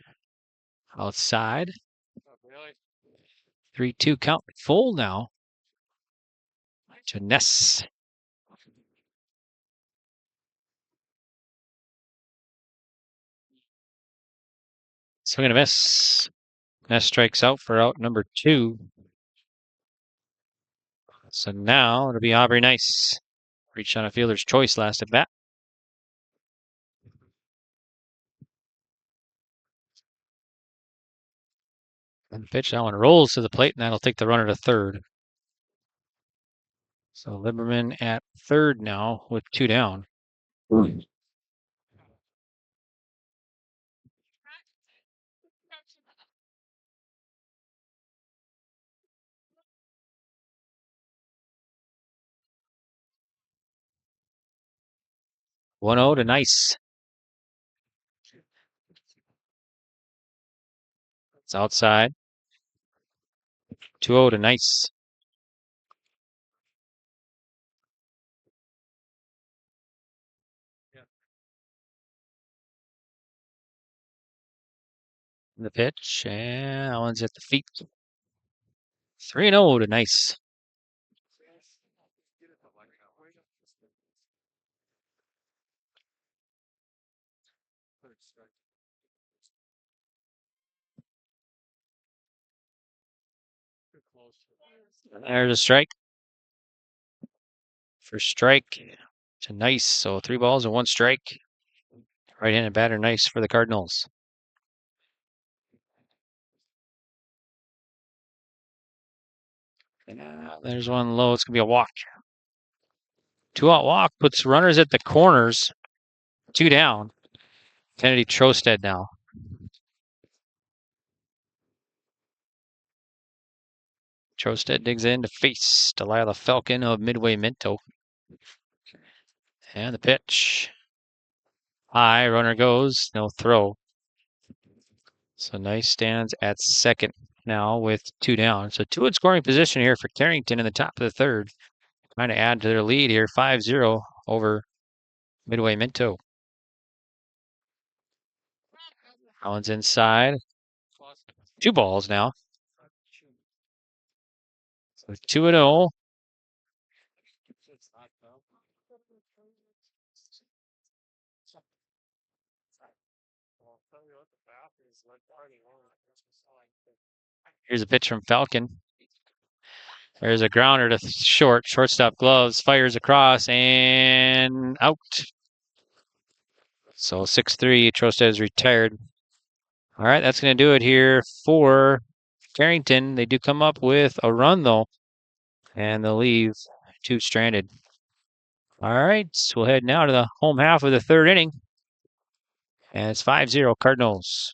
[SPEAKER 4] Outside. 3-2 count. Full now. To Ness. Swing and a miss. Ness strikes out for out number 2. So now it'll be Aubrey Nice. Reached on a fielder's choice last at bat. And the pitch, that one rolls to the plate, and that'll take the runner to third. So Lieberman at third now with 2 down. One 1-0 to Nice. It's outside. 2-0 to Nice. The pitch, and that one's at the feet. 3-0 to Nice. There's a strike. First strike to Nice. So 3 balls and 1 strike. Right-handed batter Nice for the Cardinals. There's one low. It's going to be a walk. 2-out walk puts runners at the corners. 2 down. Kennedy Trosted now. Trosted digs in to face Delilah Falcon of Midway Minto. And the pitch. High, runner goes, no throw. So Nice stands at second now with 2 down. So 2 in scoring position here for Carrington in the top of the third. Trying to add to their lead here, 5-0 over Midway Minto. Collins inside. 2 balls now. So 2-0. Here's a pitch from Falcon. There's a grounder to short. Shortstop gloves. Fires across and out. So 6-3. Trosted is retired. All right, that's going to do it here for Carrington. They do come up with a run, though. And they'll leave 2 stranded. All right, so we'll head now to the home half of the third inning. And it's 5-0 Cardinals.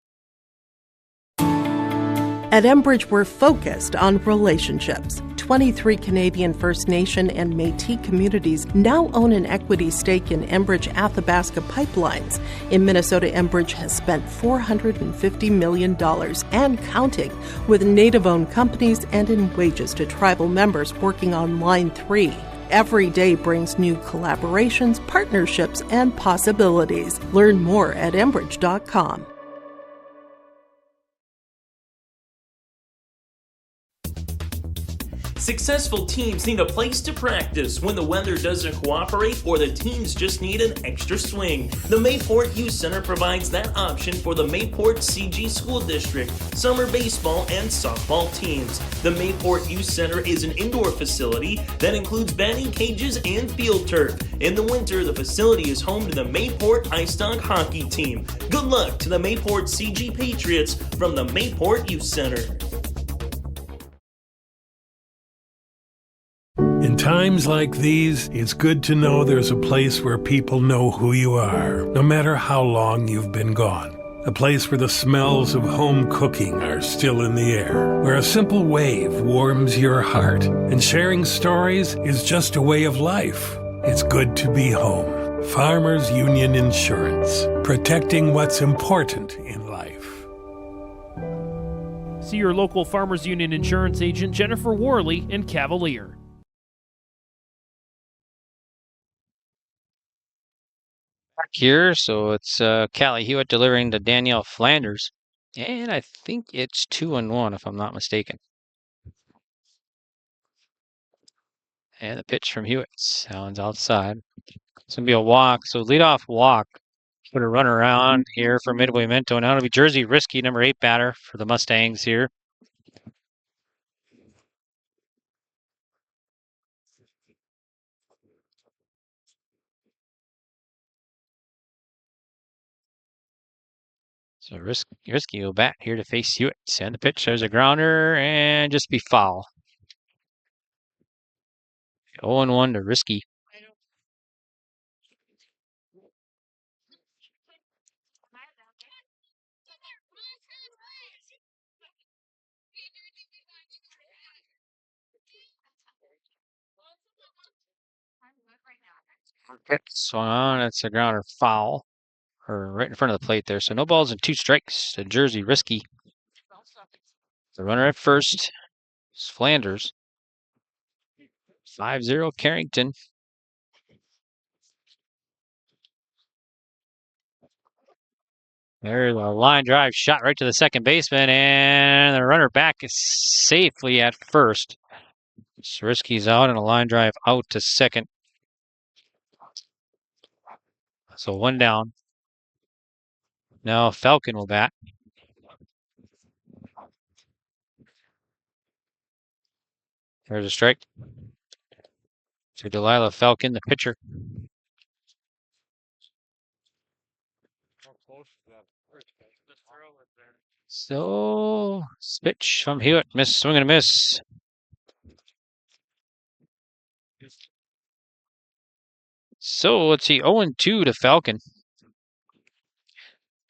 [SPEAKER 17] At Enbridge, we're focused on relationships. 23 Canadian First Nation and Métis communities now own an equity stake in Enbridge Athabasca Pipelines. In Minnesota, Enbridge has spent $450 million and counting with Native-owned companies and in wages to tribal members working on Line 3. Every day brings new collaborations, partnerships, and possibilities. Learn more at Enbridge.com.
[SPEAKER 9] Successful teams need a place to practice when the weather doesn't cooperate or the teams just need an extra swing. The Mayport Youth Center provides that option for the Mayport CG School District, summer baseball and softball teams. The Mayport Youth Center is an indoor facility that includes batting cages and field turf. In the winter, the facility is home to the Mayport Ice Dog hockey team. Good luck to the Mayport CG Patriots from the Mayport Youth Center.
[SPEAKER 18] In times like these, it's good to know there's a place where people know who you are, no matter how long you've been gone. A place where the smells of home cooking are still in the air, where a simple wave warms your heart, and sharing stories is just a way of life. It's good to be home. Farmers Union Insurance, protecting what's important in life.
[SPEAKER 9] See your local Farmers Union insurance agent Jennifer Worley in Cavalier.
[SPEAKER 19] Back here, so it's Callie Hewitt delivering to Danielle Flanders, and I think it's 2-1 if I'm not mistaken. And the pitch from Hewitt sounds outside. It's gonna be a walk, so leadoff walk. Put a run around here for Midway Minto. Now it'll be Jersey Risky, number 8 batter for the Mustangs here. So Risky will bat here to face Hewitt. Send the pitch. There's a grounder and just be foul. 0-1 to Risky. Pitch swung on. It's a grounder foul. Or right in front of the plate there. So no balls and 2 strikes to Jersey Risky. The runner at first is Flanders. 5-0 Carrington. There's a line drive shot right to the second baseman, and the runner back is safely at first. Risky's out, and a line drive out to second. So 1 down. Now Falcon will bat. There's a strike to Delilah Falcon, the pitcher. So, pitch from Hewitt. Miss, swing and a miss. So, let's see. 0-2 to Falcon.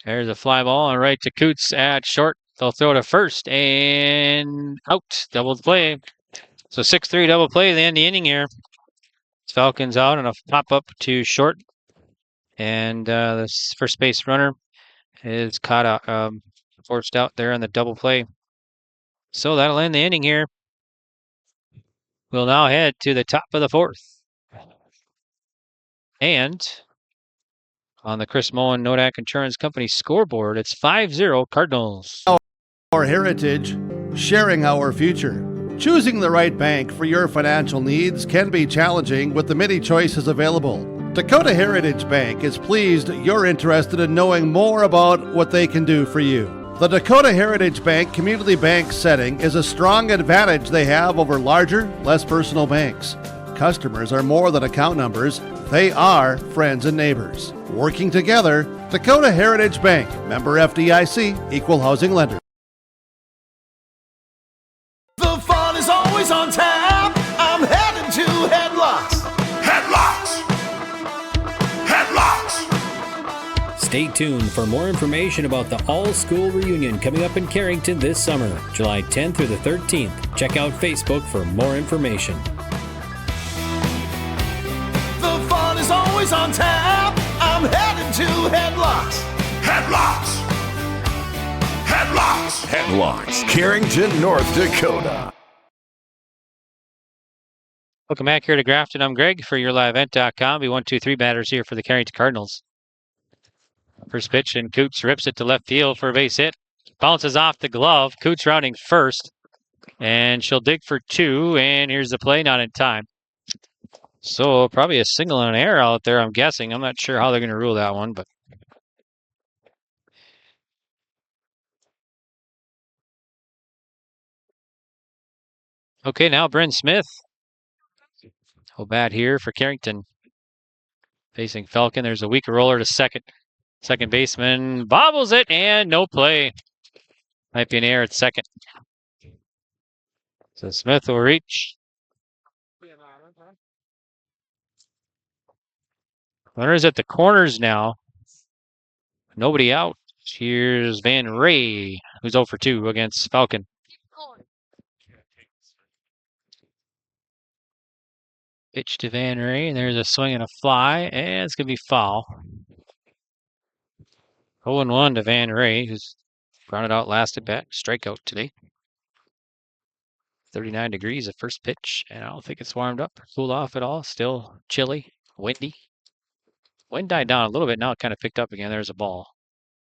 [SPEAKER 19] There's a fly ball and right to Coots at short. They'll throw to first and out. Double play. So 6-3 double play. They end the inning here. Falcons out and a pop up to short. And the first base runner is caught out, forced out there on the double play. So that'll end the inning here. We'll now head to the top of the 4th. And on the Chris Mullen Nodak Insurance Company scoreboard, it's 5-0 Cardinals.
[SPEAKER 3] Our heritage, sharing our future. Choosing the right bank for your financial needs can be challenging with the many choices available. Dakota Heritage Bank is pleased you're interested in knowing more about what they can do for you. The Dakota Heritage Bank community bank setting is a strong advantage they have over larger, less personal banks. Customers are more than account numbers, they are friends and neighbors. Working together, Dakota Heritage Bank, member FDIC, equal housing lender.
[SPEAKER 20] The fun is always on tap. I'm headed to Headlocks. Headlocks. Headlocks.
[SPEAKER 4] Stay tuned for more information about the all-school reunion coming up in Carrington this summer, July 10th through the 13th. Check out Facebook for more information.
[SPEAKER 20] The fun is always on tap. I'm headed to Headlocks. Headlocks. Headlocks.
[SPEAKER 21] Headlocks, Carrington, North Dakota.
[SPEAKER 19] Welcome back here to Grafton. I'm Greg for YourLiveEvent.com. Be 1-2-3 batters here for the Carrington Cardinals. First pitch, and Coots rips it to left field for a base hit. Bounces off the glove. Coots rounding first. And she'll dig for 2, and here's the play, not in time. So probably a single and an error out there, I'm guessing. I'm not sure how they're going to rule that one, but okay, now Bryn Smith will bat here for Carrington. Facing Falcon, there's a weak roller to second. Second baseman bobbles it, and no play. Might be an error at second. So Smith will reach. Runners at the corners now. Nobody out. Here's Van Ray, who's 0 for 2 against Falcon. Pitch to Van Ray, and there's a swing and a fly, and it's going to be foul. 0-1 to Van Ray, who's grounded out last at bat. Strikeout today. 39 degrees at first pitch, and I don't think it's warmed up or cooled off at all. Still chilly, windy. Wind died down a little bit. Now it kind of picked up again. There's a ball.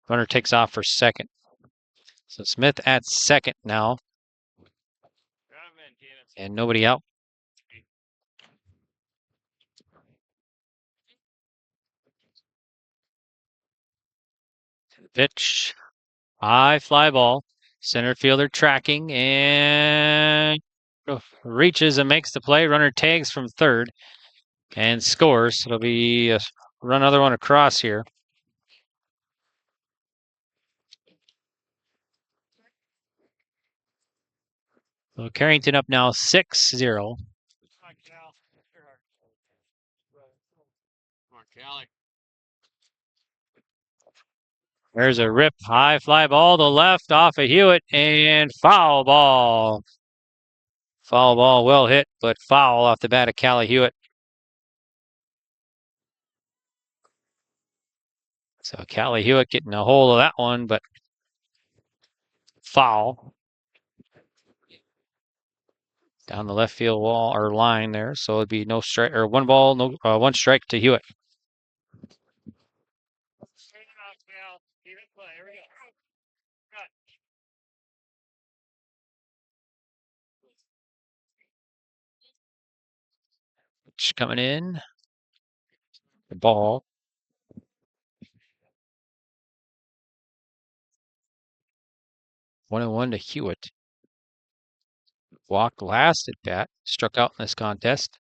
[SPEAKER 19] Runner takes off for second. So Smith at second now. And nobody out. Pitch. High fly ball. Center fielder tracking and reaches and makes the play. Runner tags from third and scores. It'll be another one across here. So Carrington up now 6-0. There's a rip, high fly ball to left off of Hewitt, and foul ball. Foul ball, well hit, but foul off the bat of Callie Hewitt. So Callie Hewitt getting a hold of that one, but foul. Down the left field wall or line there, so it'd be no strike or one ball, no one strike to Hewitt. Coming in. The ball. 1-1 to Hewitt. Walked last at bat. Struck out in this contest.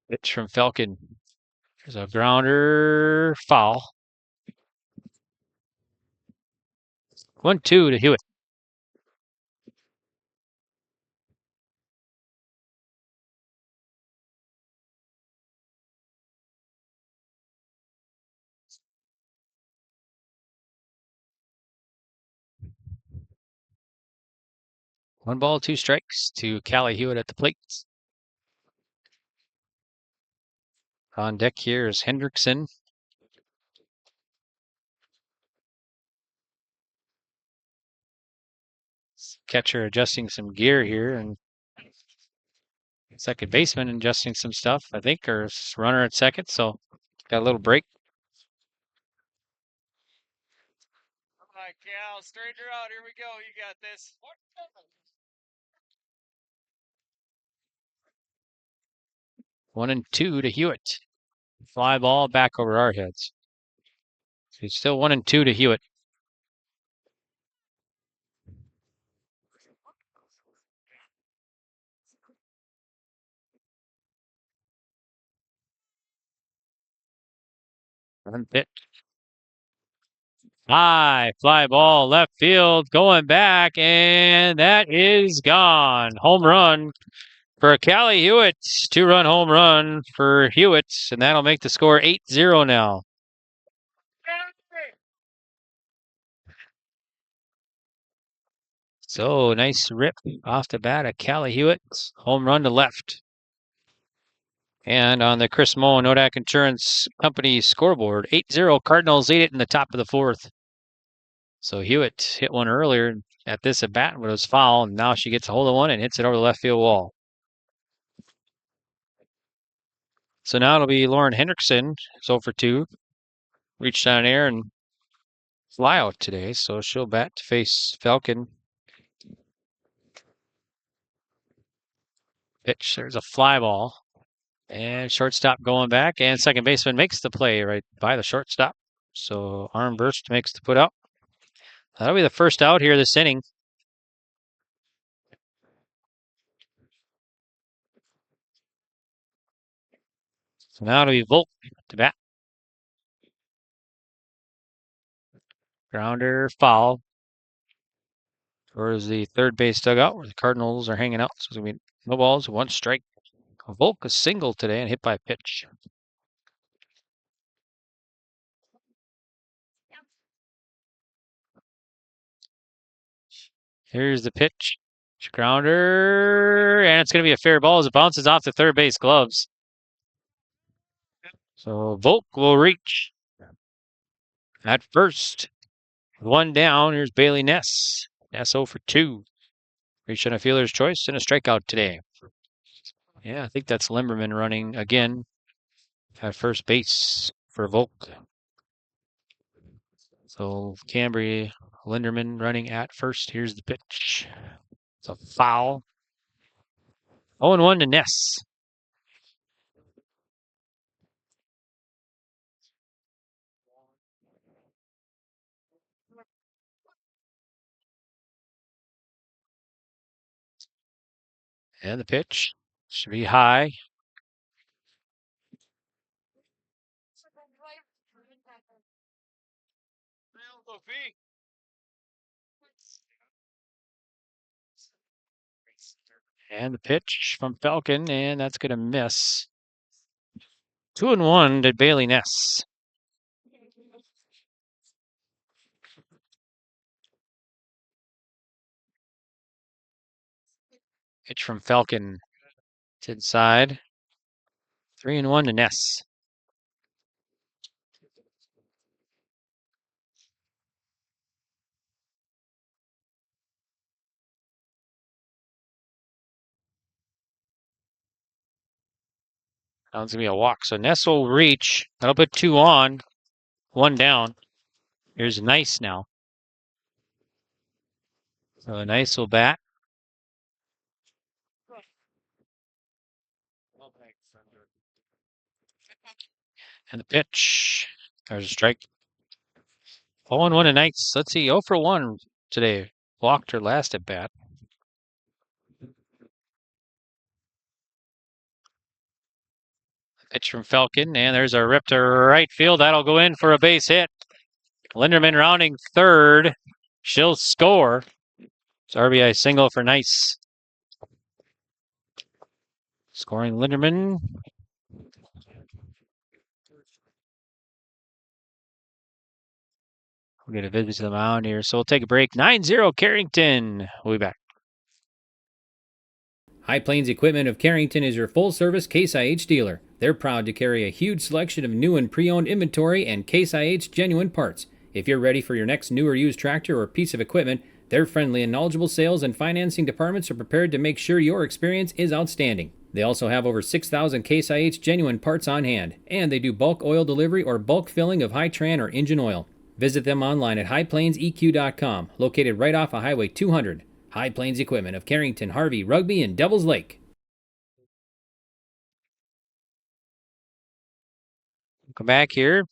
[SPEAKER 19] Pitch from Falcon. There's a grounder. Foul. 1-2 to Hewitt. One ball, two strikes to Callie Hewitt at the plate. On deck here is Hendrickson. Catcher adjusting some gear here, and second baseman adjusting some stuff, I think, or runner at second, so got a little break.
[SPEAKER 1] All right, Cal, straighten her out. Here we go. You got this.
[SPEAKER 19] 1-2 to Hewitt. Fly ball back over our heads. It's still 1-2 to Hewitt. One pitch. High fly ball left field going back, and that is gone. Home run for Callie Hewitt. 2-run home run for Hewitt, and that'll make the score 8-0 now. So nice rip off the bat of Callie Hewitt. Home run to left. And on the Chris Moe Nodak Insurance Company scoreboard, 8-0 Cardinals lead it in the top of the fourth. So Hewitt hit one earlier at this at bat, but it was foul, and now she gets a hold of one and hits it over the left field wall. So now it'll be Lauren Hendrickson, 0 for 2. Reached down air and fly out today, so she'll bat to face Falcon. Pitch, there's a fly ball. And shortstop going back, and second baseman makes the play right by the shortstop. So Armburst makes the put out. That'll be the first out here this inning. So now it'll be Volk to bat. Grounder, foul. Towards the third base dugout where the Cardinals are hanging out. So it's going to be no balls, one strike. Volk a single today and hit by a pitch. Here's the pitch. Grounder, and it's going to be a fair ball as it bounces off the third base gloves. So Volk will reach at first. One down. Here's Bailey Ness. Ness 0 for 2. Reached on a fielder's choice and a strikeout today. Yeah, I think that's Limberman running again at first base for Volk. So Cambry, Linderman running at first. Here's the pitch. It's a foul. 0-1 to Ness. And the pitch should be high. And the pitch from Falcon, and that's going to miss. 2-1 to Bailey Ness. Pitch from Falcon. It's inside. 3-1 to Ness. Now it's going to be a walk. So Ness will reach. That'll put 2 on. 1 down. Here's Nice now. So Nice will bat. And the pitch. There's a strike. 0-1 to Nice. Let's see. 0 for 1 today. Walked her last at bat. Pitch from Falcon. And there's a rip to right field. That'll go in for a base hit. Linderman rounding third. She'll score. It's RBI single for Nice. Scoring Linderman. We'll get a visit to the mound here. So we'll take a break. 9-0 Carrington. We'll be back.
[SPEAKER 4] High Plains Equipment of Carrington is your full-service Case IH dealer. They're proud to carry a huge selection of new and pre-owned inventory and Case IH genuine parts. If you're ready for your next new or used tractor or piece of equipment, their friendly and knowledgeable sales and financing departments are prepared to make sure your experience is outstanding. They also have over 6,000 Case IH genuine parts on hand, and they do bulk oil delivery or bulk filling of Hi-Tran or engine oil. Visit them online at highplainseq.com, located right off of Highway 200. High Plains Equipment of Carrington, Harvey, Rugby, and Devils Lake.
[SPEAKER 19] Come back here.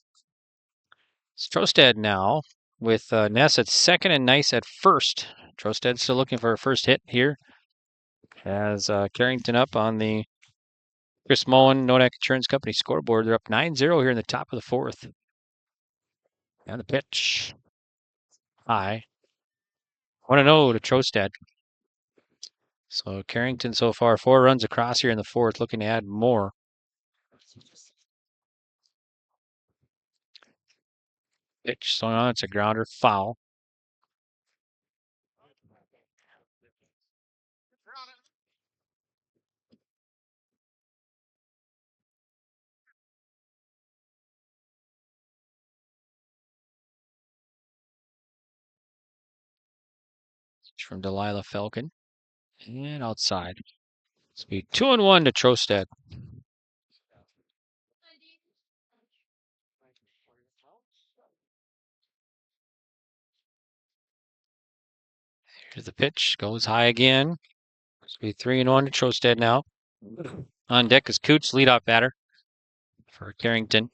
[SPEAKER 19] It's Trostad now with Ness at second and Nice at first. Trostad still looking for a first hit here. Has Carrington up on the Chris Mullen Nodak Insurance Company scoreboard. They're up 9-0 here in the top of the fourth. And the pitch. High. 1-0 to Trostad. So Carrington so far 4 runs across here in the fourth, looking to add more. Pitch, so on, it's a grounder, foul. Pitch from Delilah Falcon. And outside. It's be 2-1 to Trostad. Here's the pitch. Goes high again. It's be 3-1 to Trostad now. On deck is Coots, leadoff batter for Carrington.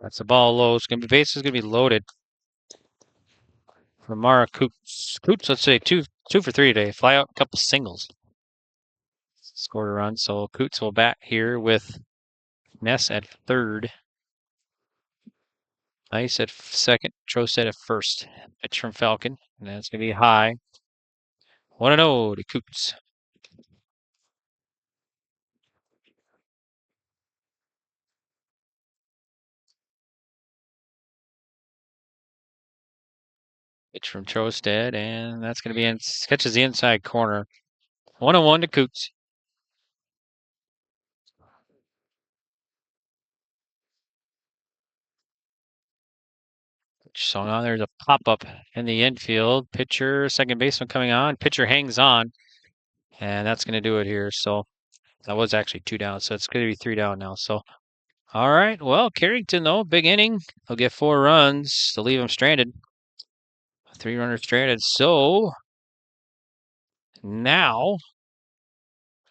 [SPEAKER 19] That's the ball low. It's gonna be base is gonna be loaded. For Mara Coots. Coots, let's say 2 for 3 today. Fly out a couple singles. Scored a run. So Coots will bat here with Ness at third. Nice at second. Trosted at first. Pitch from Falcon. And that's going to be high. 1-0 to Coots. Pitch from Trosted, and that's going to be in. Catches the inside corner. 1-1 to Coots. So now there's a pop-up in the infield. Pitcher, second baseman coming on. Pitcher hangs on. And that's going to do it here. So that was actually 2 down. So it's going to be 3 down now. So, all right. Well, Carrington, though, big inning. He'll get 4 runs to leave him stranded. 3-runner stranded. So now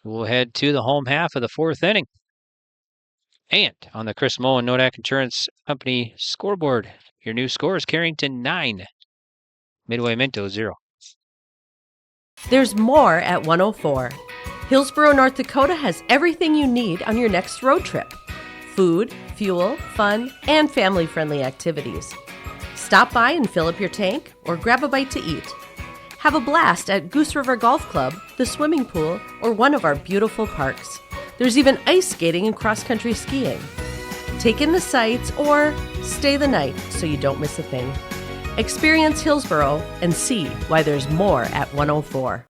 [SPEAKER 19] we'll head to the home half of the 4th inning. And on the Chris Moen Nodak Insurance Company scoreboard, your new score is Carrington 9, Midway Minto 0.
[SPEAKER 13] There's more at 104. Hillsborough, North Dakota has everything you need on your next road trip. Food, fuel, fun, and family-friendly activities. Stop by and fill up your tank or grab a bite to eat. Have a blast at Goose River Golf Club, the swimming pool, or one of our beautiful parks. There's even ice skating and cross-country skiing. Take in the sights or stay the night so you don't miss a thing. Experience Hillsborough and see why there's more at 104.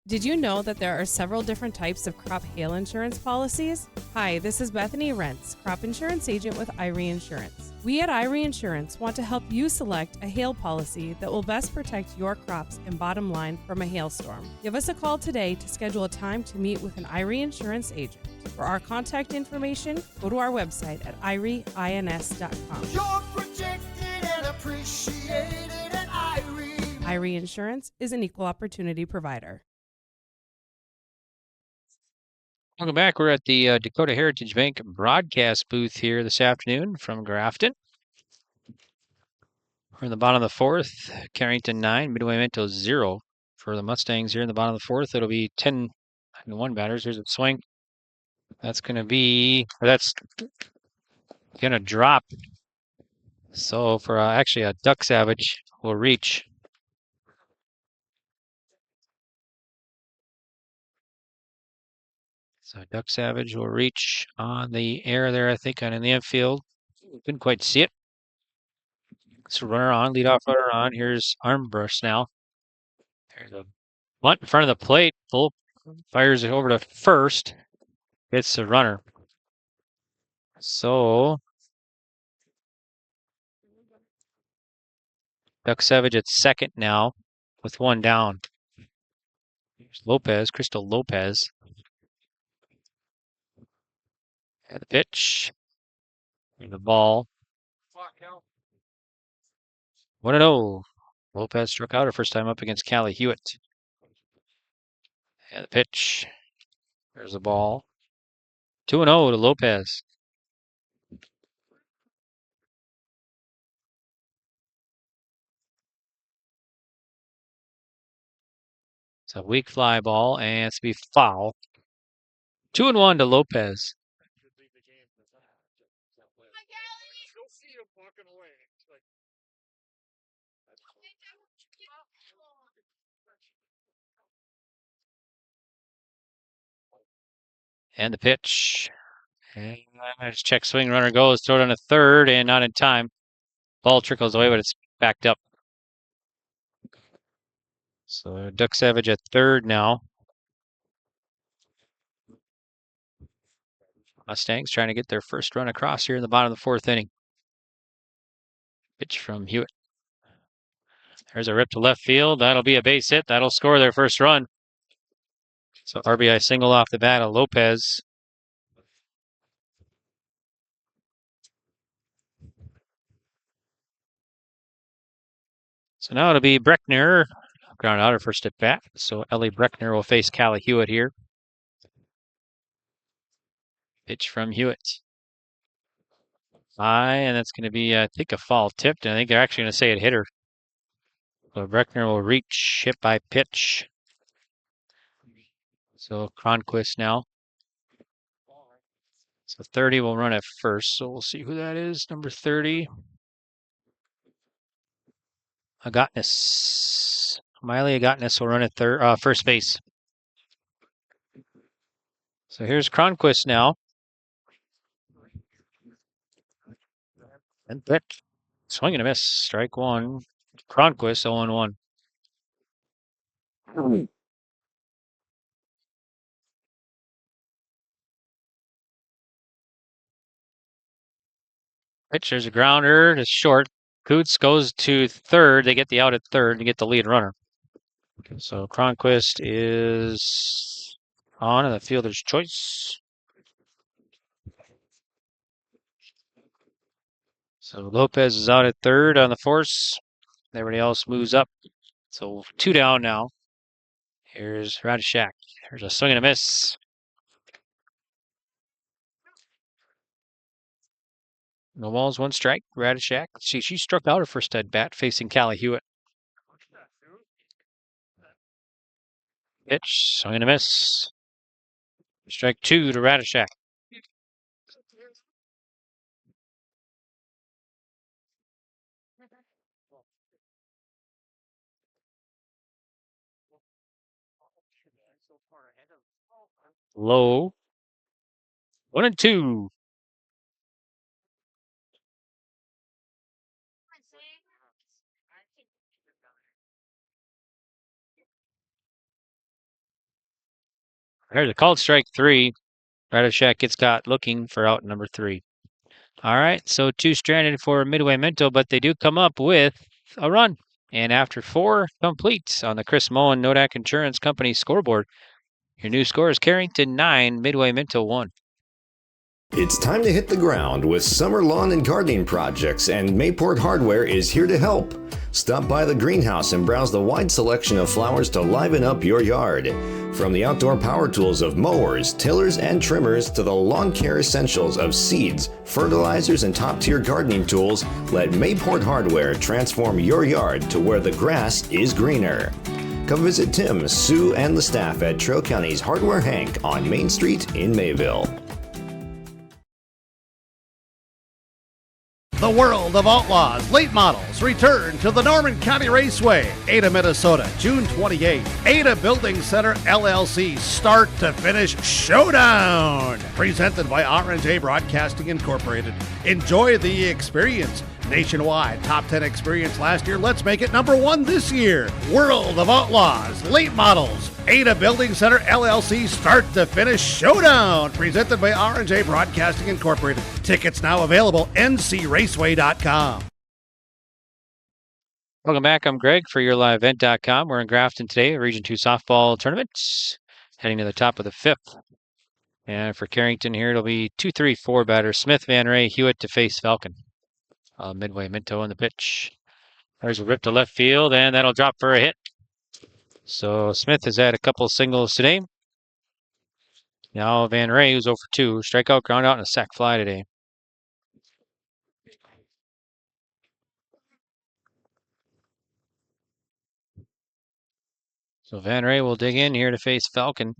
[SPEAKER 5] Did you know that there are several different types of crop hail insurance policies? Hi, this is Bethany Rentz, crop insurance agent with Irie Insurance. We at Irie Insurance want to help you select a hail policy that will best protect your crops and bottom line from a hailstorm. Give us a call today to schedule a time to meet with an Irie Insurance agent. For our contact information, go to our website at irieins.com.
[SPEAKER 20] You're protected and appreciated at Irie.
[SPEAKER 5] Irie Insurance is an equal opportunity provider.
[SPEAKER 19] Welcome back. We're at the Dakota Heritage Bank broadcast booth here this afternoon from Grafton. We're in the bottom of the 4th. Carrington 9, Midway Minto 0 for the Mustangs here in the bottom of the 4th. It'll be 10-1 batters. Here's a swing. That's going to drop. So for actually a Duck Savage will reach. So Duck Savage will reach on the air there, I think, and in the infield. Couldn't quite see it. So runner on, leadoff runner on. Here's Armbrust now. There's a bunt in front of the plate. Bull fires it over to first. Gets the runner. So Duck Savage at second now with 1 down. Here's Lopez, Crystal Lopez. And the pitch. And the ball. 1-0. Lopez struck out her first time up against Callie Hewitt. And the pitch. There's the ball. 2-0 to Lopez. It's a weak fly ball, and it's to be foul. 2-1 to Lopez. And the pitch. And check swing, runner goes, throw it on a third, and not in time. Ball trickles away, but it's backed up. So Duck Savage at third now. Mustangs trying to get their first run across here in the bottom of the 4th inning. Pitch from Hewitt. There's a rip to left field. That'll be a base hit. That'll score their first run. So RBI single off the bat of Lopez. So now it'll be Breckner. Ground out her first at bat. So Ellie Breckner will face Callie Hewitt here. Pitch from Hewitt. High, and that's going to be, I think, a foul tipped. And I think they're actually going to say it hit her. So Breckner will reach, hit by pitch. So Cronquist now. So 30 will run at first. So we'll see who that is. Number 30. Agotness. Miley Agotness will run at first base. So here's Cronquist now. And pitch. Swing and a miss. Strike one. Cronquist 0-1. Pitch. There's a grounder to short. Coots goes to third. They get the out at third to get the lead runner. So Cronquist is on and the fielder's choice. So Lopez is out at third on the force. Everybody else moves up. So 2 down now. Here's Radishak. Here's a swing and a miss. No balls, 1 strike. Radishak. She struck out her first at bat facing Callie Hewitt. Pitch, swing and a miss. Strike 2 to Radishak. Low. 1-2. There's a called strike 3. Radishak gets caught looking for out number 3. All right, so 2 stranded for Midway Minto, but they do come up with a run. And after 4 complete on the Chris Mullen Nodak Insurance Company scoreboard, your new score is Carrington 9, Midway Minto 1.
[SPEAKER 7] It's time to hit the ground with summer lawn and gardening projects, and Mayport Hardware is here to help. Stop by the greenhouse and browse the wide selection of flowers to liven up your yard. From the outdoor power tools of mowers, tillers, and trimmers to the lawn care essentials of seeds, fertilizers, and top-tier gardening tools, let Mayport Hardware transform your yard to where the grass is greener. Come visit Tim, Sue, and the staff at Trail County's Hardware Hank on Main Street in Mayville.
[SPEAKER 3] The World of Outlaws late models return to the Norman County Raceway, Ada, Minnesota, June 28th. Ada Building Center LLC start to finish showdown. Presented by R&J Broadcasting Incorporated. Enjoy the experience. Nationwide top 10 experience last year. Let's make it number 1 this year. World of Outlaws late models. Ada Building Center LLC start to finish showdown. Presented by R&J Broadcasting Incorporated. Tickets now available. ncraceway.com.
[SPEAKER 19] Welcome back. I'm Greg for YourLiveEvent.com. We're in Grafton today, Region 2 softball tournament, heading to the top of the 5th. And for Carrington here, it'll be 2-3-4 batters. Smith, Van Ray, Hewitt to face Falcon. Midway Minto on the pitch. There's a rip to left field, and that'll drop for a hit. So Smith has had a couple of singles today. Now Van Ray, who's 0 for 2, strikeout, ground out, and a sac fly today. So Van Ray will dig in here to face Falcon.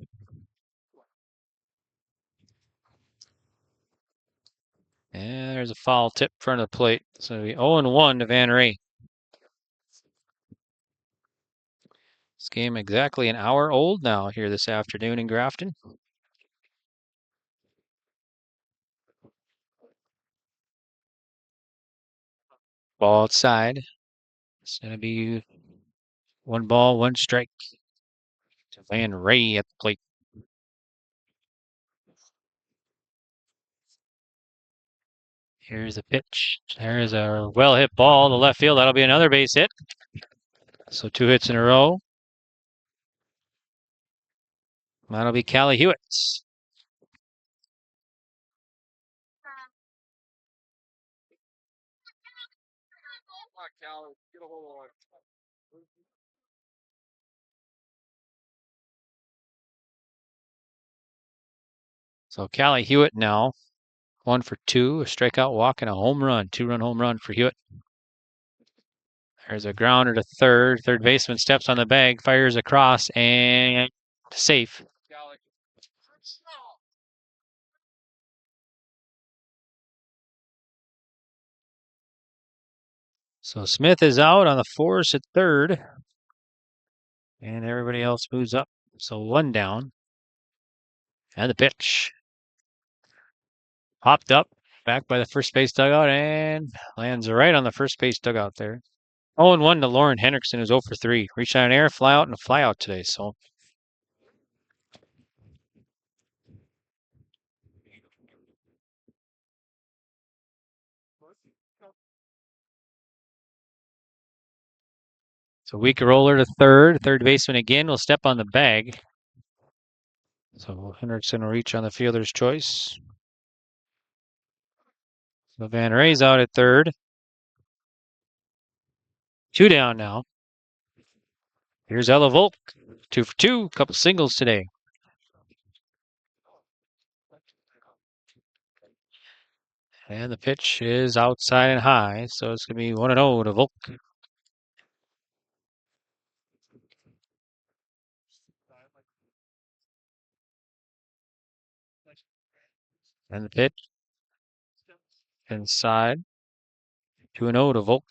[SPEAKER 19] And there's a foul tip in front of the plate. So it'll be 0-1 to Van Ray. This game exactly an hour old now here this afternoon in Grafton. Ball outside. It's going to be 1 ball, 1 strike to Van Ray at the plate. Here's the pitch. There's a well-hit ball to left field. That'll be another base hit. So 2 hits in a row. That'll be Callie Hewitt. So Callie Hewitt now 1 for 2, a strikeout walk and a home run. 2-run home run for Hewitt. There's a grounder to third. Third baseman steps on the bag, fires across, and safe. So Smith is out on the force at third. And everybody else moves up. So 1 down. And the pitch. Popped up. Back by the first base dugout and lands right on the first base dugout there. 0-1 to Lauren Henriksen, who's 0 for 3. Reach on air, fly out, and fly out today. So it's a weak roller to third. Third baseman again will step on the bag. So Henriksen will reach on the fielder's choice. So Van Ray's out at third. 2 down now. Here's Ella Volk. 2 for 2. Couple singles today. And the pitch is outside and high. So it's going to be 1-0 to Volk. And the pitch. Inside. 2-0 to Volk.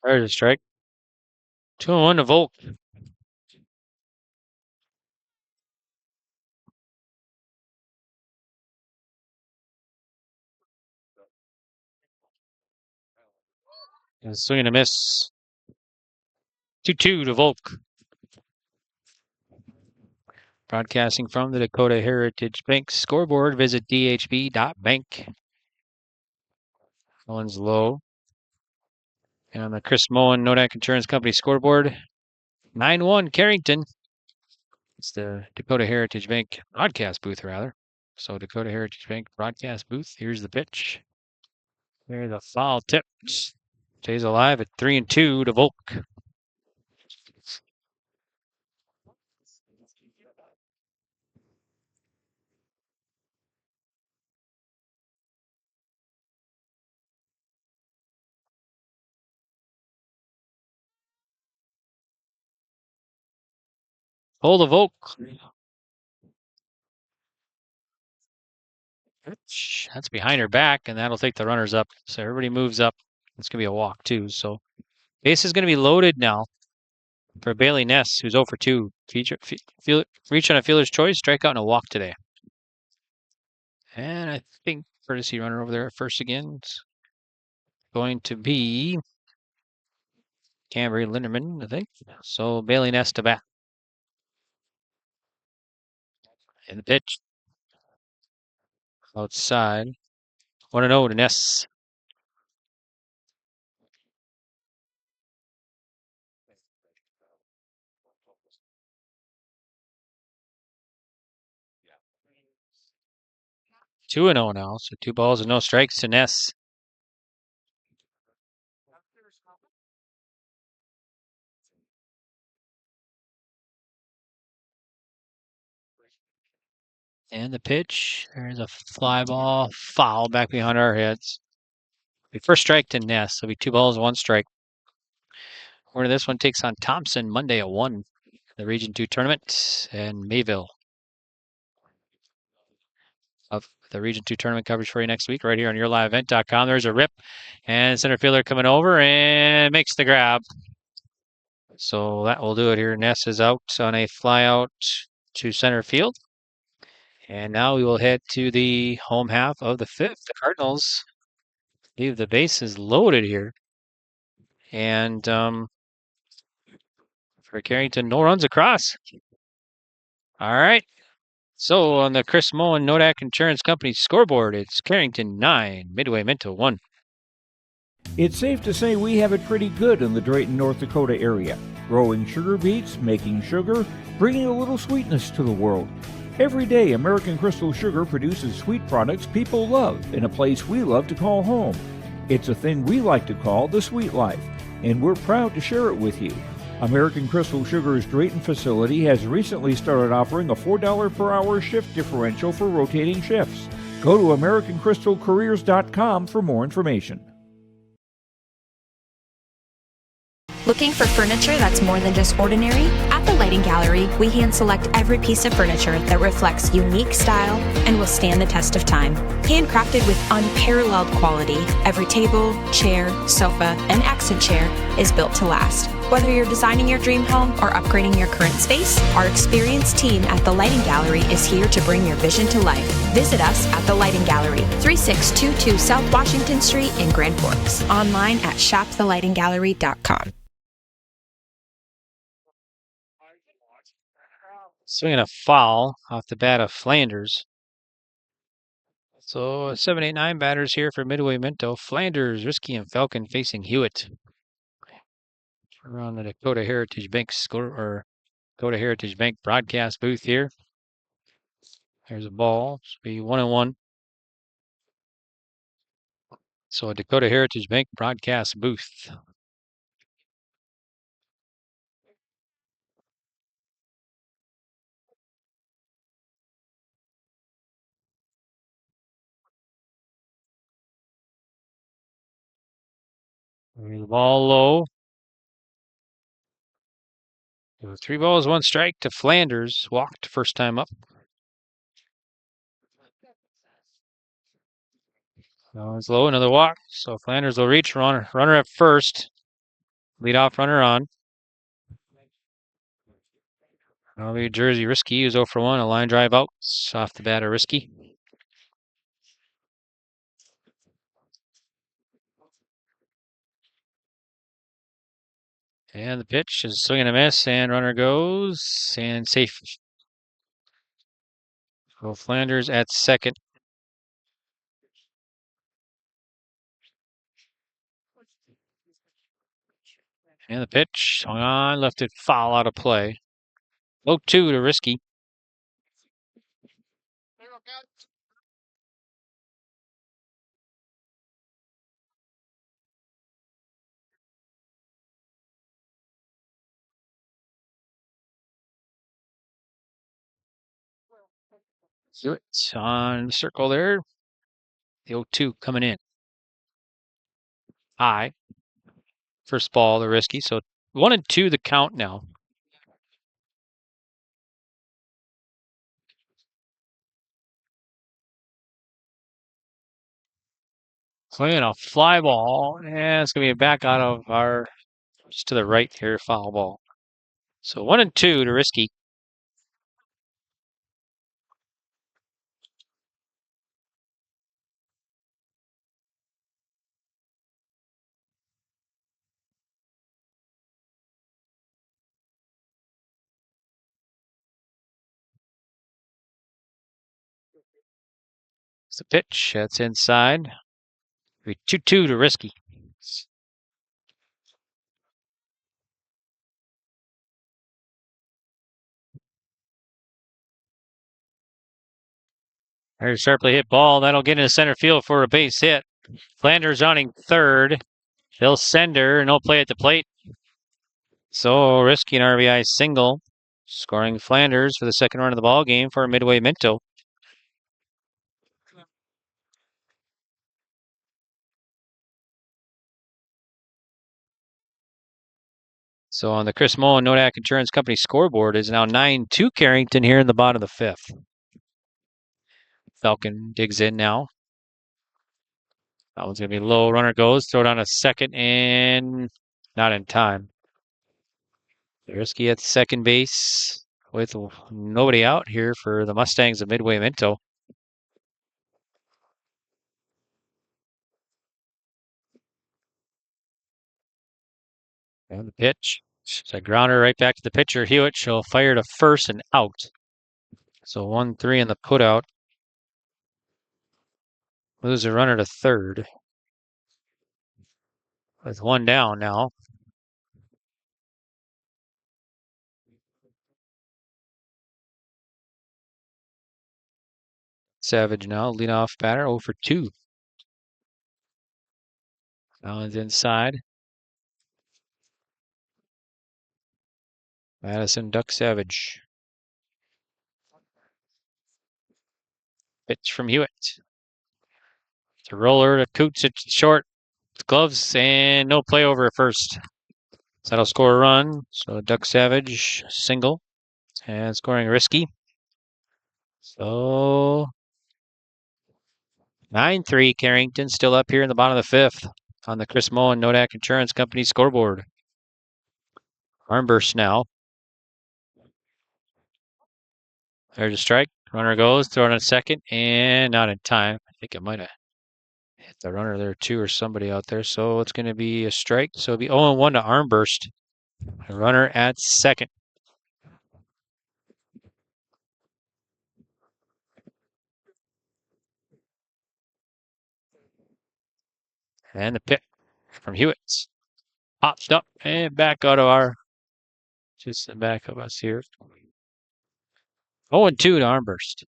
[SPEAKER 19] There's a strike. 2-1 to Volk. And swing and a miss. 2-2 to Volk. Broadcasting from the Dakota Heritage Bank scoreboard, visit dhb.bank. One's low. And on the Chris Moen Nodak Insurance Company scoreboard, 9-1 Carrington. It's the Dakota Heritage Bank broadcast booth, rather. So Dakota Heritage Bank broadcast booth. Here's the pitch. There's a foul tip. Stays alive at 3-2 to Volk. Hold the Volk. That's behind her back, and that'll take the runners up. So everybody moves up. It's going to be a walk, too. So base is going to be loaded now for Bailey Ness, who's 0 for 2. Reach on a fielder's choice, strikeout, and a walk today. And I think courtesy runner over there at first again. It's going to be Cambry Linderman, I think. So Bailey Ness to bat. And the pitch. Outside. 1-0 to Ness. Yeah. 2-0 now. So 2 balls and no strikes to Ness. And the pitch. There's a fly ball. Foul back behind our heads. First strike to Ness. It'll be 2 balls, 1 strike. Where this one takes on Thompson Monday at 1. The Region 2 tournament and Mayville. Of the Region 2 tournament coverage for you next week right here on yourliveevent.com. There's a rip. And center fielder coming over and makes the grab. So that will do it here. Ness is out on a fly out to center field. And now we will head to the home half of the 5th. The Cardinals leave the bases loaded here. And for Carrington, no runs across. All right. So on the Chris Moen Nodak Insurance Company scoreboard, it's Carrington 9, Midway Minto 1.
[SPEAKER 14] It's safe to say we have it pretty good in the Drayton, North Dakota area. Growing sugar beets, making sugar, bringing a little sweetness to the world. Every day, American Crystal Sugar produces sweet products people love in a place we love to call home. It's a thing we like to call the sweet life, and we're proud to share it with you. American Crystal Sugar's Drayton facility has recently started offering a $4 per hour shift differential for rotating shifts. Go to AmericanCrystalCareers.com for more information.
[SPEAKER 8] Looking for furniture that's more than just ordinary? At the the Lighting Gallery, we hand select every piece of furniture that reflects unique style and will stand the test of time. Handcrafted with unparalleled quality, every table, chair, sofa, and accent chair is built to last. Whether you're designing your dream home or upgrading your current space, our experienced team at the Lighting Gallery is here to bring your vision to life. Visit us at the Lighting Gallery, 3622 South Washington Street in Grand Forks. Online at shopthelightinggallery.com.
[SPEAKER 19] Swinging a foul off the bat of Flanders. So 7, 8, 9 batters here for Midway Minto. Flanders, Risky, and Falcon facing Hewitt. We're on the Dakota Heritage Bank Dakota Heritage Bank broadcast booth here. There's a ball. Should be 1-1. So a Dakota Heritage Bank broadcast booth. The ball low. 3 balls, 1 strike to Flanders. Walked first time up. Now it's low, another walk. So Flanders will reach runner at first. Lead off runner on. That'll be Jersey Risky. Is 0 for 1. A line drive out. Off the bat of Risky. And the pitch is swing and a miss, and runner goes, and safe. So Flanders at second. And the pitch, swung on, left it foul out of play. 0-2 to Risky. Hewitt on the circle there. The 0-2 coming in. High. First ball, the Risky. So 1-2 the count now. Swinging a fly ball. And it's going to be back out of our, just to the right here, foul ball. So 1-2 to Risky. It's a pitch. That's inside. 2-2 to Risky. There's a sharply hit ball. That'll get into center field for a base hit. Flanders running third. They'll send her. No play at the plate. So Risky an RBI single. Scoring Flanders for the second run of the ball game for Midway Minto. So on the Chris Mullen Nodak Insurance Company scoreboard is now 9-2 Carrington here in the bottom of the fifth. Falcon digs in now. That one's going to be low. Runner goes. Throw down a second and not in time. Risky at second base with nobody out here for the Mustangs of Midway Minto. And the pitch. It's a grounder right back to the pitcher. Hewitt shall fire to first and out. So 1-3 in the putout. Moves a runner to third. With 1 down now. Savage now, leadoff batter, 0 for 2. Allen's inside. Madison ducks Savage. Pitch from Hewitt. It's a roller to Coots at short. Gloves and no play over at first. So that'll score a run. So Duck Savage single and scoring risky. So 9-3 Carrington still up here in the bottom of the fifth on the Chris Mullen Nodak Insurance Company scoreboard. Armburst now. There's a strike. Runner goes, throwing on second, and not in time. I think it might have hit the runner there too, or somebody out there. So it's going to be a strike. So it'll be 0-1 to Armburst. A runner at second. And the pick from Hewitt. Popped up and back out of our, just the back of us here. 0-2 to Armburst.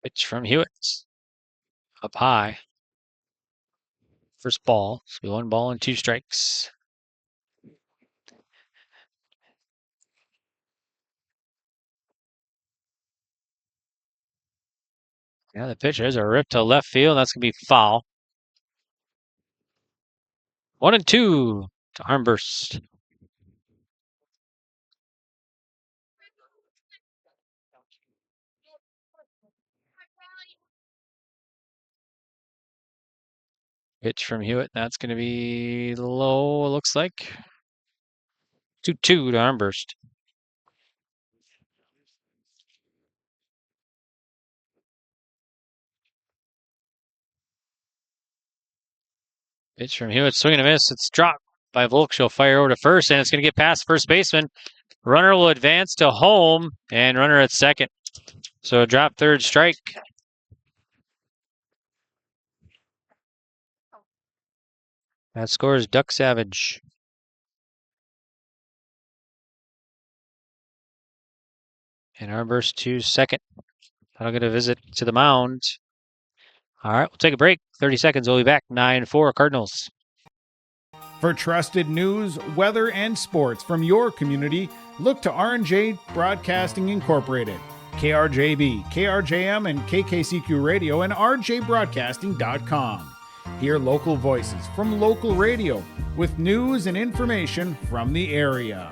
[SPEAKER 19] Pitch from Hewitt. Up high. First ball. So 1 ball and 2 strikes. Yeah, the pitch is a rip to left field. That's going to be foul. 1-2 to Armburst. Pitch from Hewitt. That's going to be low, it looks like. 2-2 to Armburst. Pitch from Hewitt. Swing and a miss. It's dropped by Volk. She'll fire over to first, and it's going to get past first baseman. Runner will advance to home, and runner at second. So a drop third strike. That scores Duck Savage. And Armburst to second. That'll get a visit to the mound. All right, we'll take a break. 30 seconds. We'll be back. 9-4 Cardinals.
[SPEAKER 2] For trusted news, weather, and sports from your community, look to R&J Broadcasting Incorporated. KRJB, KRJM, and KKCQ Radio and rjbroadcasting.com. Hear local voices from local radio with news and information from the area.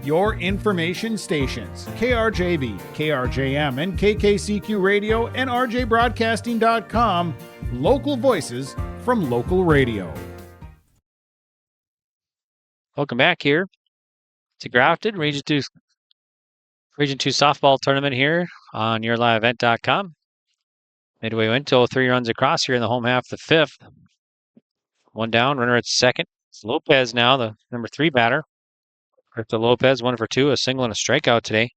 [SPEAKER 2] Your information stations, KRJB, KRJM, and KKCQ Radio and rjbroadcasting.com. Local voices from local radio.
[SPEAKER 19] Welcome back here to Grafton, Region 2 softball tournament here on yourliveevent.com. Midway Minto, 3 runs across here in the home half of the fifth. 1 down, runner at second. It's Lopez now, the number 3 batter. Ripta Lopez, 1 for 2, a single and a strikeout today.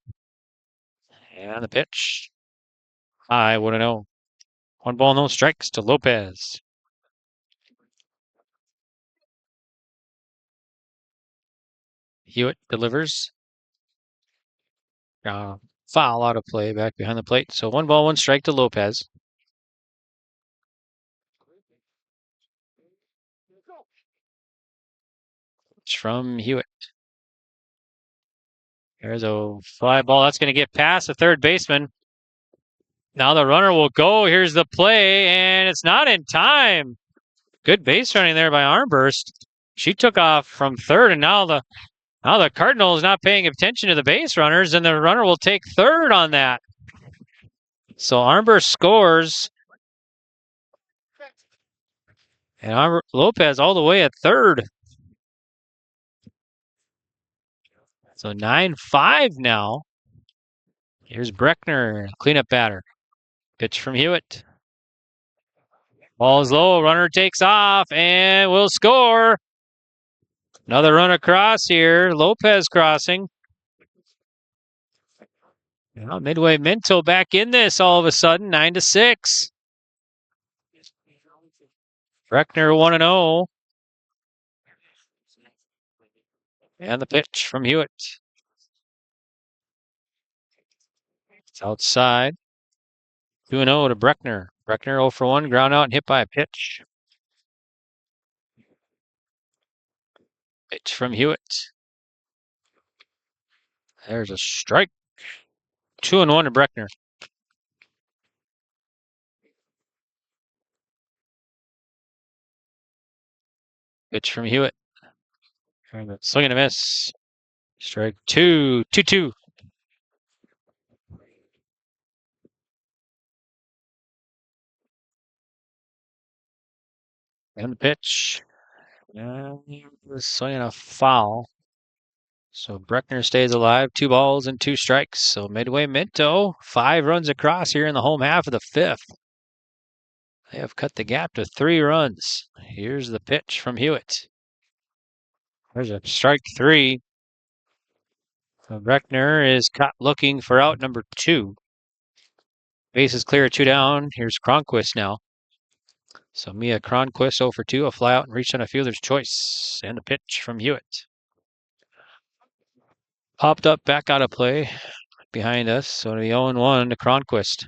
[SPEAKER 19] And the pitch. I wouldn't know. 1 ball, no strikes to Lopez. Hewitt delivers. Foul out of play back behind the plate. So 1 ball, 1 strike to Lopez. It's from Hewitt. There's a fly ball. That's going to get past the third baseman. Now the runner will go. Here's the play, and it's not in time. Good base running there by Armburst. She took off from third, and now the Cardinals not paying attention to the base runners, and the runner will take third on that. So Armburst scores. And Lopez all the way at third. So 9-5 now. Here's Breckner, cleanup batter. Pitch from Hewitt. Ball is low, runner takes off, and will score. Another run across here. Lopez crossing. Now Midway Minto back in this all of a sudden, 9-6. Breckner 1-0. And the pitch from Hewitt. It's outside. 2-0 to Breckner. Breckner 0 for 1, ground out and hit by a pitch. Pitch from Hewitt. There's a strike. 2-1 to Breckner. Pitch from Hewitt. Swing and a miss. Strike 2, 2-2. And the pitch. Swing and a foul. So Breckner stays alive. 2 balls and 2 strikes. So Midway Minto, 5 runs across here in the home half of the 5th. They have cut the gap to 3 runs. Here's the pitch from Hewitt. There's a strike 3. So Breckner is caught looking for out number 2. Base is clear, 2 down. Here's Cronquist now. So Mia Cronquist 0 for 2, a fly out and reach on a fielder's choice. And the pitch from Hewitt. Popped up, back out of play behind us. So it'll be 0-1 to Cronquist.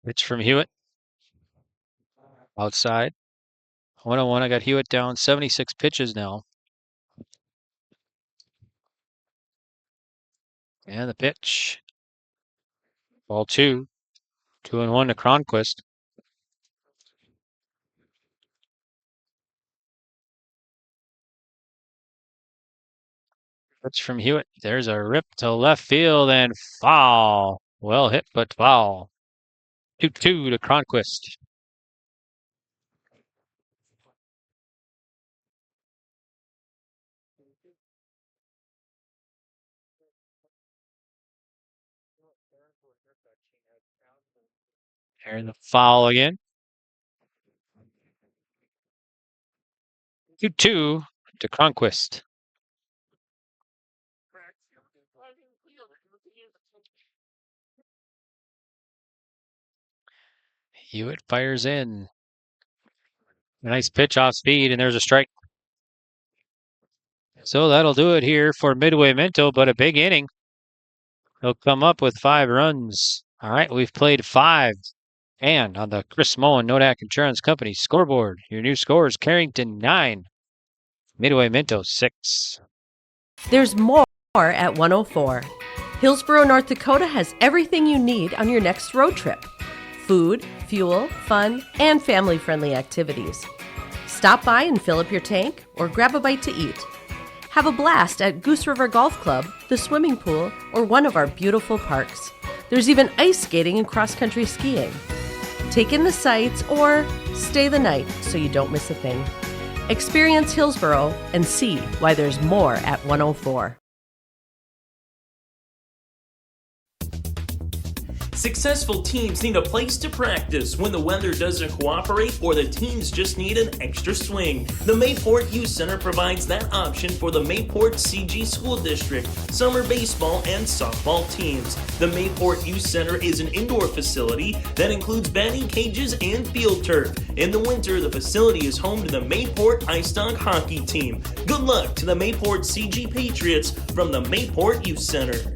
[SPEAKER 19] Pitch from Hewitt. Outside. 1-1. I got Hewitt down 76 pitches now. And the pitch. Ball 2. 2-1 to Cronquist. Pitch from Hewitt. There's a rip to left field and foul. Well hit, but foul. 2-2 to Cronquist. There's the foul again. 2-2 to Cronquist. Hewitt fires in. A nice pitch off speed, and there's a strike. So that'll do it here for Midway Minto, but a big inning. He'll come up with 5 runs. All right, we've played 5. And on the Chris Mullen Nodak Insurance Company scoreboard, your new score is Carrington 9, Midway Minto 6.
[SPEAKER 13] There's more at 104. Hillsborough, North Dakota has everything you need on your next road trip. Food, fuel, fun, and family-friendly activities. Stop by and fill up your tank or grab a bite to eat. Have a blast at Goose River Golf Club, the swimming pool, or one of our beautiful parks. There's even ice skating and cross-country skiing. Take in the sights or stay the night so you don't miss a thing. Experience Hillsborough and see why there's more at 104.
[SPEAKER 9] Successful teams need a place to practice when the weather doesn't cooperate or the teams just need an extra swing. The Mayport Youth Center provides that option for the Mayport CG School District, summer baseball and softball teams. The Mayport Youth Center is an indoor facility that includes batting cages and field turf. In the winter, the facility is home to the Mayport Ice Dog hockey team. Good luck to the Mayport CG Patriots from the Mayport Youth Center.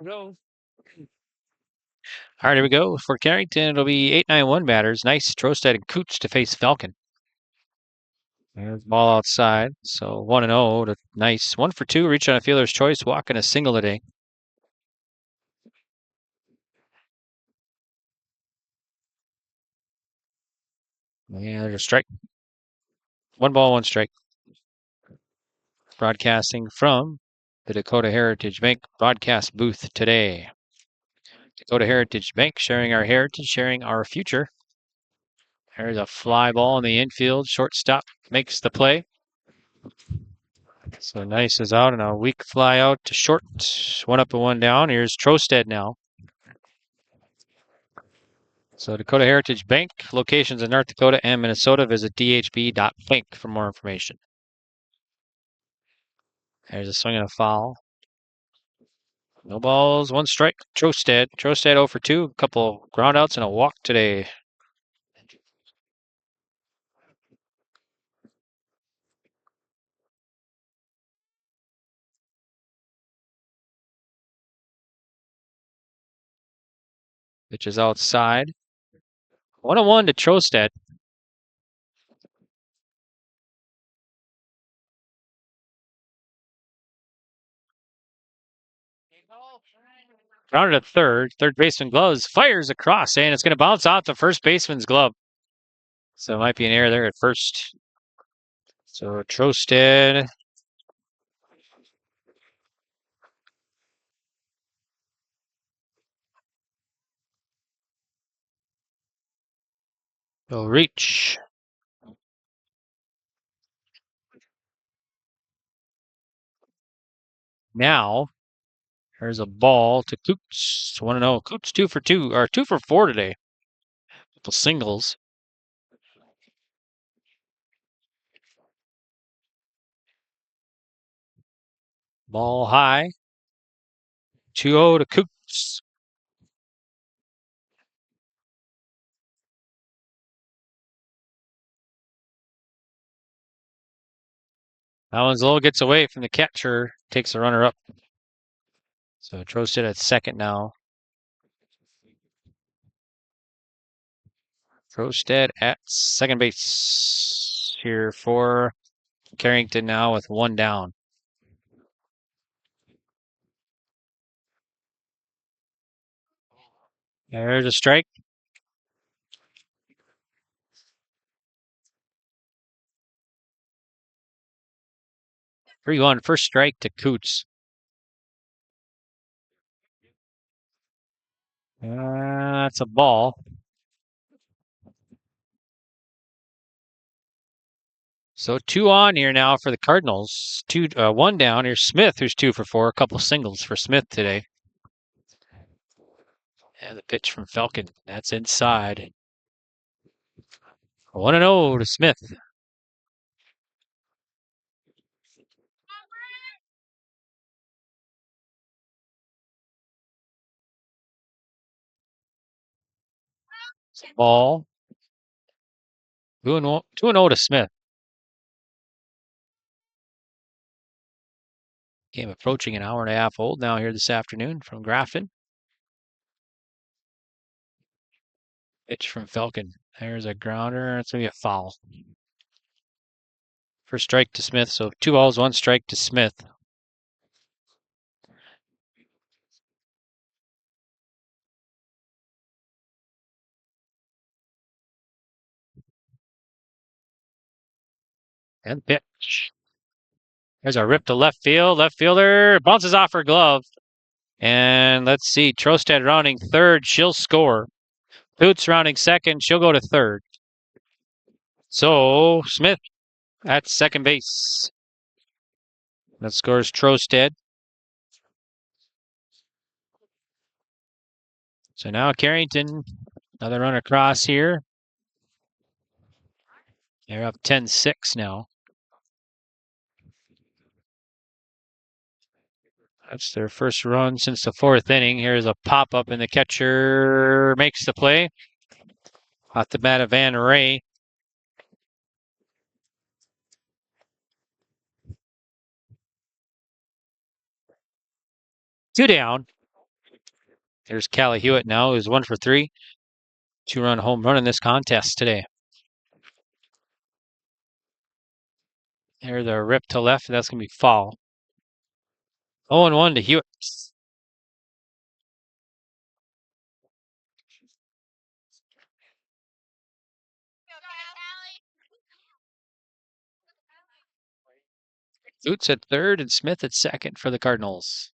[SPEAKER 19] Go. All right, here we go. For Carrington, it'll be 8-9-1 batters. Nice Trosted and Cooch to face Falcon. There's the ball outside. So 1-0 to nice. 1 for 2. Reach on a fielder's choice. Walk in a single today. Yeah, there's a strike. 1 ball, 1 strike. Broadcasting from the Dakota Heritage Bank broadcast booth today. Dakota Heritage Bank, sharing our heritage, sharing our future. There's a fly ball in the infield. Shortstop makes the play. So nice is out and a weak fly out to short. 1 up and 1 down. Here's Trosted now. So Dakota Heritage Bank, locations in North Dakota and Minnesota. Visit dhb.bank for more information. There's a swing and a foul. No balls, 1 strike. Trosted 0 for 2. A couple groundouts and a walk today. Pitch is outside. 1-1 to Trosted. Grounded at third. Third baseman gloves. Fires across, and it's going to bounce off the first baseman's glove. So it might be an error there at first. So Trosted. Will reach. Now, there's a ball to Coots. 1-0. Coots 2 for 2, or 2 for 4 today. Couple singles. Ball high. 2-0 to Coots. That one's low, gets away from the catcher, takes the runner up. So Trosted at second now. Trosted at second base here for Carrington now with one down. There's a strike. 3-1, first strike to Coots. That's a ball. So 2 on here now for the Cardinals. 1 down. Here's Smith, who's 2 for 4. A couple singles for Smith today. And the pitch from Falcon. That's inside. 1-0 to Smith. Ball. 2-0 to Smith. Game approaching an hour and a half old now here this afternoon from Grafton. Pitch from Falcon. There's a grounder. It's going to be a foul. First strike to Smith. So 2 balls, 1 strike to Smith. And pitch. There's a rip to left field. Left fielder bounces off her glove. And let's see. Trosted rounding third. She'll score. Coots rounding second. She'll go to third. So Smith at second base. That scores Trosted. So now Carrington, another run across here. They're up 10-6 now. That's their first run since the 4th inning. Here's a pop-up, and the catcher makes the play. Off the bat of Van Ray. Two down. There's Callie Hewitt now, who's 1 for 3. 2-run home run in this contest today. There's a rip to left. That's going to be foul. 0-1 to Hewitt. Coots at third and Smith at second for the Cardinals.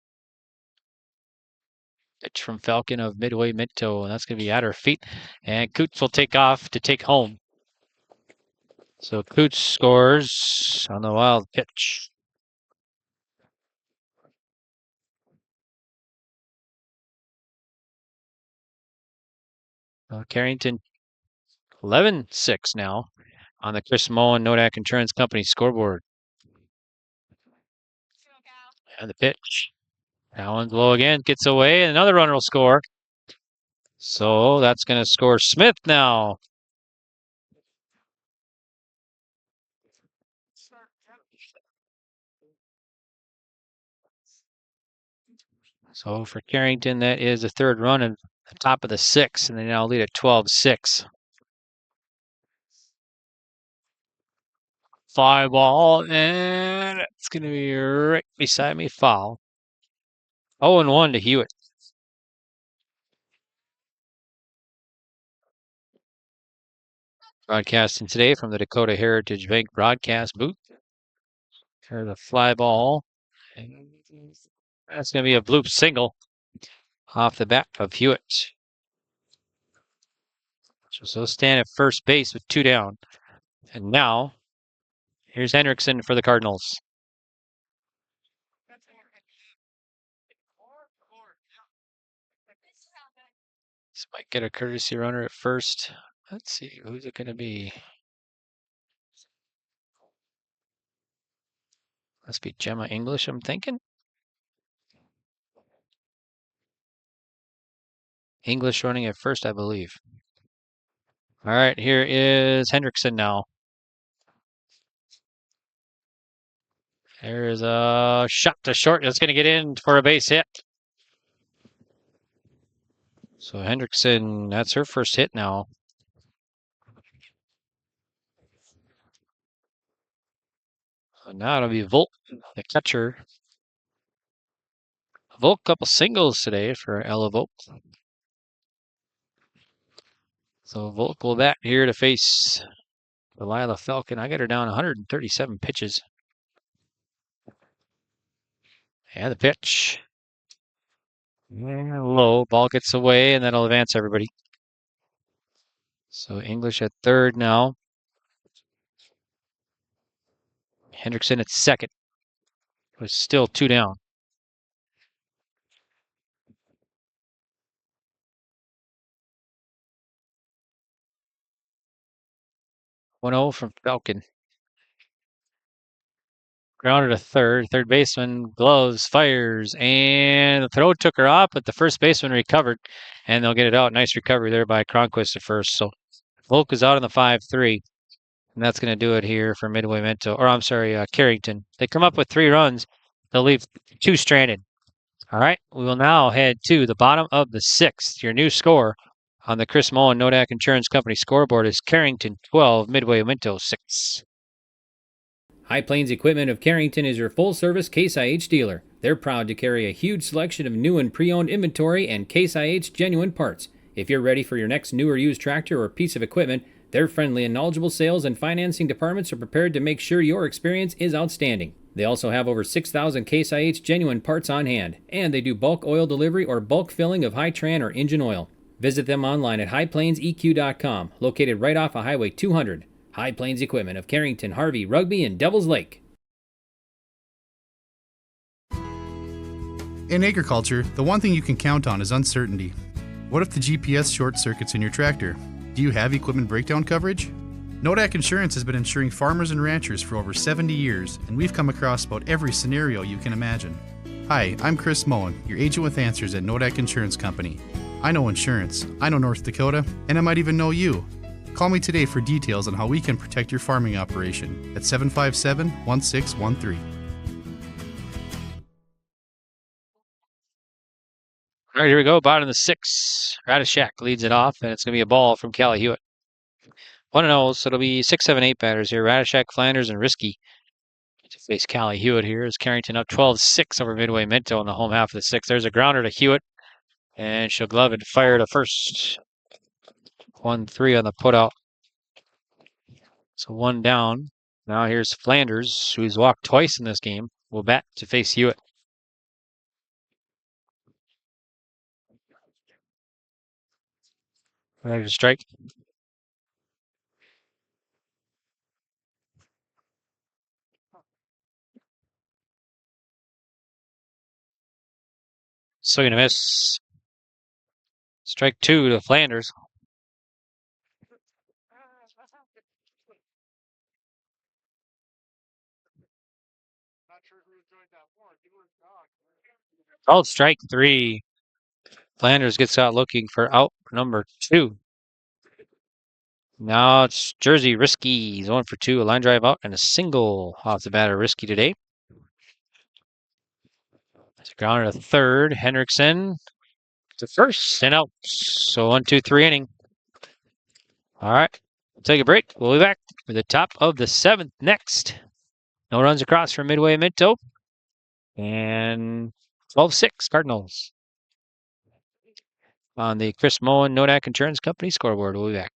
[SPEAKER 19] Pitch from Falcon of Midway Minto, and that's going to be at her feet. And Coots will take off to take home. So Coots scores on the wild pitch. Carrington 11-6 now on the Chris Mullen Nodak Insurance Company scoreboard. And the pitch. That one's low again, gets away, and another runner will score. So that's going to score Smith now. So for Carrington, that is the third run and the top of the 6th, and they now lead at 12-6. Fly ball, and it's going to be right beside me, foul. 0-1 to Hewitt. Broadcasting today from the Dakota Heritage Bank broadcast booth. Here's a fly ball. That's going to be a bloop single off the bat of Hewitt. So they'll stand at first base with 2 down. And now, here's Hendrickson for the Cardinals. This might get a courtesy runner at first. Let's see, who's it going to be? Must be Gemma English, I'm thinking. English running at first, I believe. All right, here is Hendrickson now. There's a shot to short. That's going to get in for a base hit. So Hendrickson, that's her first hit now. So now it'll be Volk, the catcher. Volk, couple singles today for Ella Volk. So Volk will bat here to face Delilah Falcon. I got her down 137 pitches. And the pitch. And low. Ball gets away, and that'll advance everybody. So English at third now. Hendrickson at second. With still 2 down. One-0 from Falcon. Grounded to third. Third baseman gloves, fires, and the throw took her off, but the first baseman recovered, and they'll get it out. Nice recovery there by Cronquist at first. So Volk is out on the 5-3, and that's going to do it here for Midway Minto. Or I'm sorry, Carrington. They come up with 3 runs. They'll leave 2 stranded. All right, we will now head to the bottom of the 6th. Your new score on the Chris Mullen Nodak Insurance Company scoreboard is Carrington 12, Midway Minto 6.
[SPEAKER 4] High Plains Equipment of Carrington is your full-service Case IH dealer. They're proud to carry a huge selection of new and pre-owned inventory and Case IH genuine parts. If you're ready for your next new or used tractor or piece of equipment, their friendly and knowledgeable sales and financing departments are prepared to make sure your experience is outstanding. They also have over 6,000 Case IH genuine parts on hand, and they do bulk oil delivery or bulk filling of Hi-Tran or engine oil. Visit them online at highplainseq.com, located right off of Highway 200. High Plains Equipment of Carrington, Harvey, Rugby, and Devils Lake.
[SPEAKER 10] In agriculture, the one thing you can count on is uncertainty. What if the GPS short circuits in your tractor? Do you have equipment breakdown coverage? Nodak Insurance has been insuring farmers and ranchers for over 70 years, and we've come across about every scenario you can imagine. Hi, I'm Chris Mullen, your agent with answers at Nodak Insurance Company. I know insurance, I know North Dakota, and I might even know you. Call me today for details on how we can protect your farming operation at 757-1613.
[SPEAKER 19] All right, here we go. Bottom of the 6th. Radishak leads it off, and it's going to be a ball from Callie Hewitt. 1-0, so it'll be 6, 7, 8 batters here. Radishak, Flanders, and Risky to face Callie Hewitt here. As Carrington up 12-6 over Midway Minto in the home half of the 6th. There's a grounder to Hewitt, and she'll glove it, fire to first. 1-3 on the putout. So 1 down. Now here's Flanders, who's walked twice in this game. Will bat to face Hewitt. Ready to strike. Swing and a miss. Strike 2 to Flanders. Called strike 3. Flanders gets out looking for out number 2. Now it's Jersey Risky. He's 1 for 2. A line drive out and a single off the batter. Risky today. It's a grounder to third. Hendrickson to first and out. So 1-2-3 inning. All right. We'll take a break. We'll be back for the top of the 7th next. No runs across from Midway Minto. And 12-6 Cardinals. On the Chris Moen Nodak Insurance Company scoreboard. We'll be back.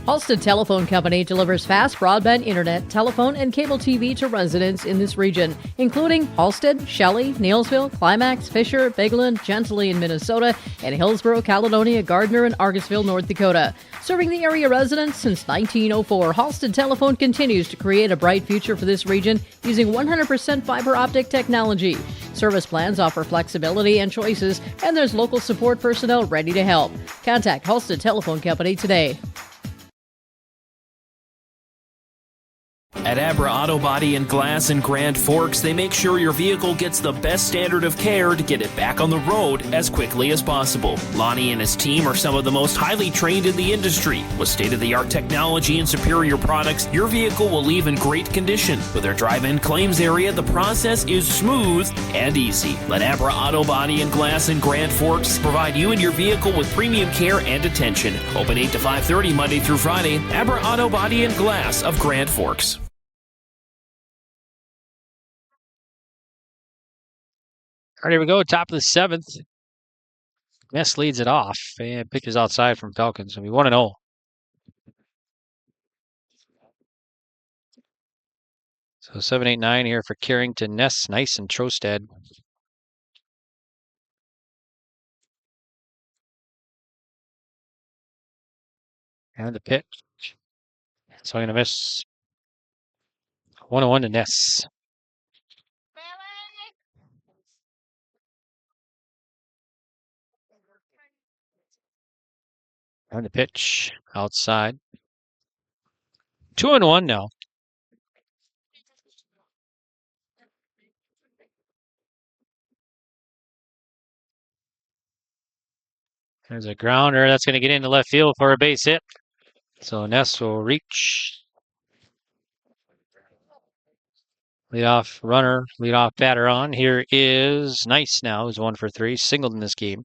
[SPEAKER 6] Halstead Telephone Company delivers fast broadband internet, telephone, and cable TV to residents in this region, including Halstead, Shelley, Neilsville, Climax, Fisher, Bigland, Gentilly in Minnesota, and Hillsborough, Caledonia, Gardner, and Argusville, North Dakota. Serving the area residents since 1904, Halstead Telephone continues to create a bright future for this region using 100% fiber optic technology. Service plans offer flexibility and choices, and there's local support personnel ready to help. Contact Halstead Telephone Company today.
[SPEAKER 9] At Abra Auto Body and Glass in Grand Forks, they make sure your vehicle gets the best standard of care to get it back on the road as quickly as possible. Lonnie and his team are some of the most highly trained in the industry. With state-of-the-art technology and superior products, your vehicle will leave in great condition. With their drive-in claims area, the process is smooth and easy. Let Abra Auto Body and Glass in Grand Forks provide you and your vehicle with premium care and attention. Open 8 to 5:30 Monday through Friday. Abra Auto Body and Glass of Grand Forks.
[SPEAKER 19] All right, here we go. Top of the 7th. Ness leads it off. And pitches outside from Falcons. We 1-0. So 7, 8, 9 here for Carrington, Ness, Nice, and Trostad. And the pitch. So I'm going to miss. 1-1 to Ness. And the pitch outside. 2-1 now. There's a grounder that's going to get into left field for a base hit. So Ness will reach. Leadoff runner, leadoff batter on. Here is Nice now, who's 1 for 3, singled in this game.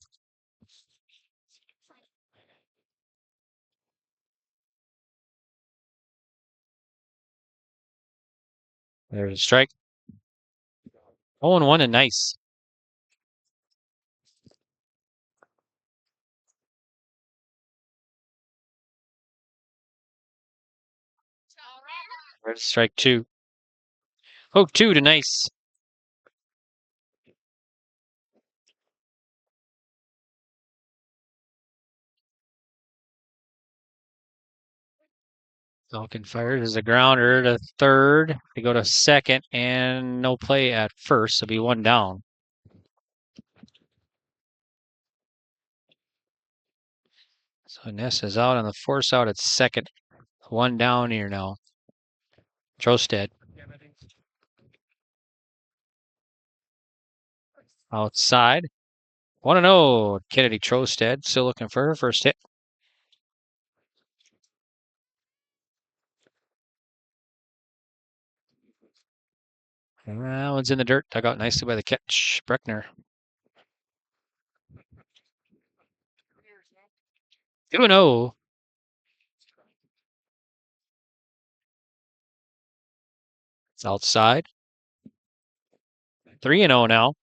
[SPEAKER 19] There's a strike. 0-1 and Nice. There's strike 2. 0-2 to Nice. Falcon fires as a grounder to third. They go to second and no play at first. So be 1 down. So Ness is out on the force out at second. 1 down here now. Trostad. Outside. 1-0. Kennedy Trostad still looking for her first hit. And that one's in the dirt. Dug out nicely by the catch. Breckner. 2-0. It's outside. 3-0 now.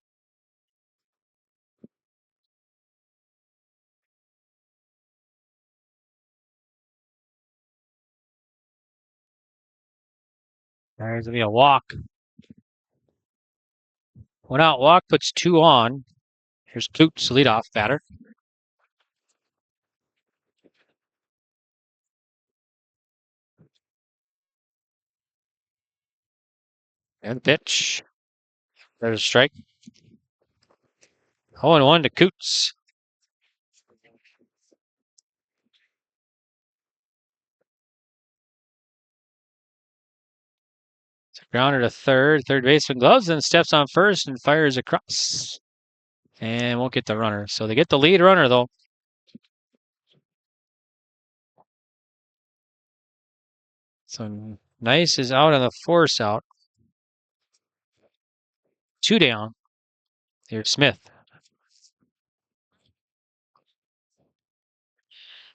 [SPEAKER 19] There's going to be a walk. 1 out walk puts 2 on. Here's Coots, leadoff batter. And the pitch. There's a strike. 0-1 to Coots. It's a grounder to third. Third baseman gloves and steps on first and fires across. And won't get the runner. So they get the lead runner, though. So Nice is out on the force out. 2 down. Here's Smith.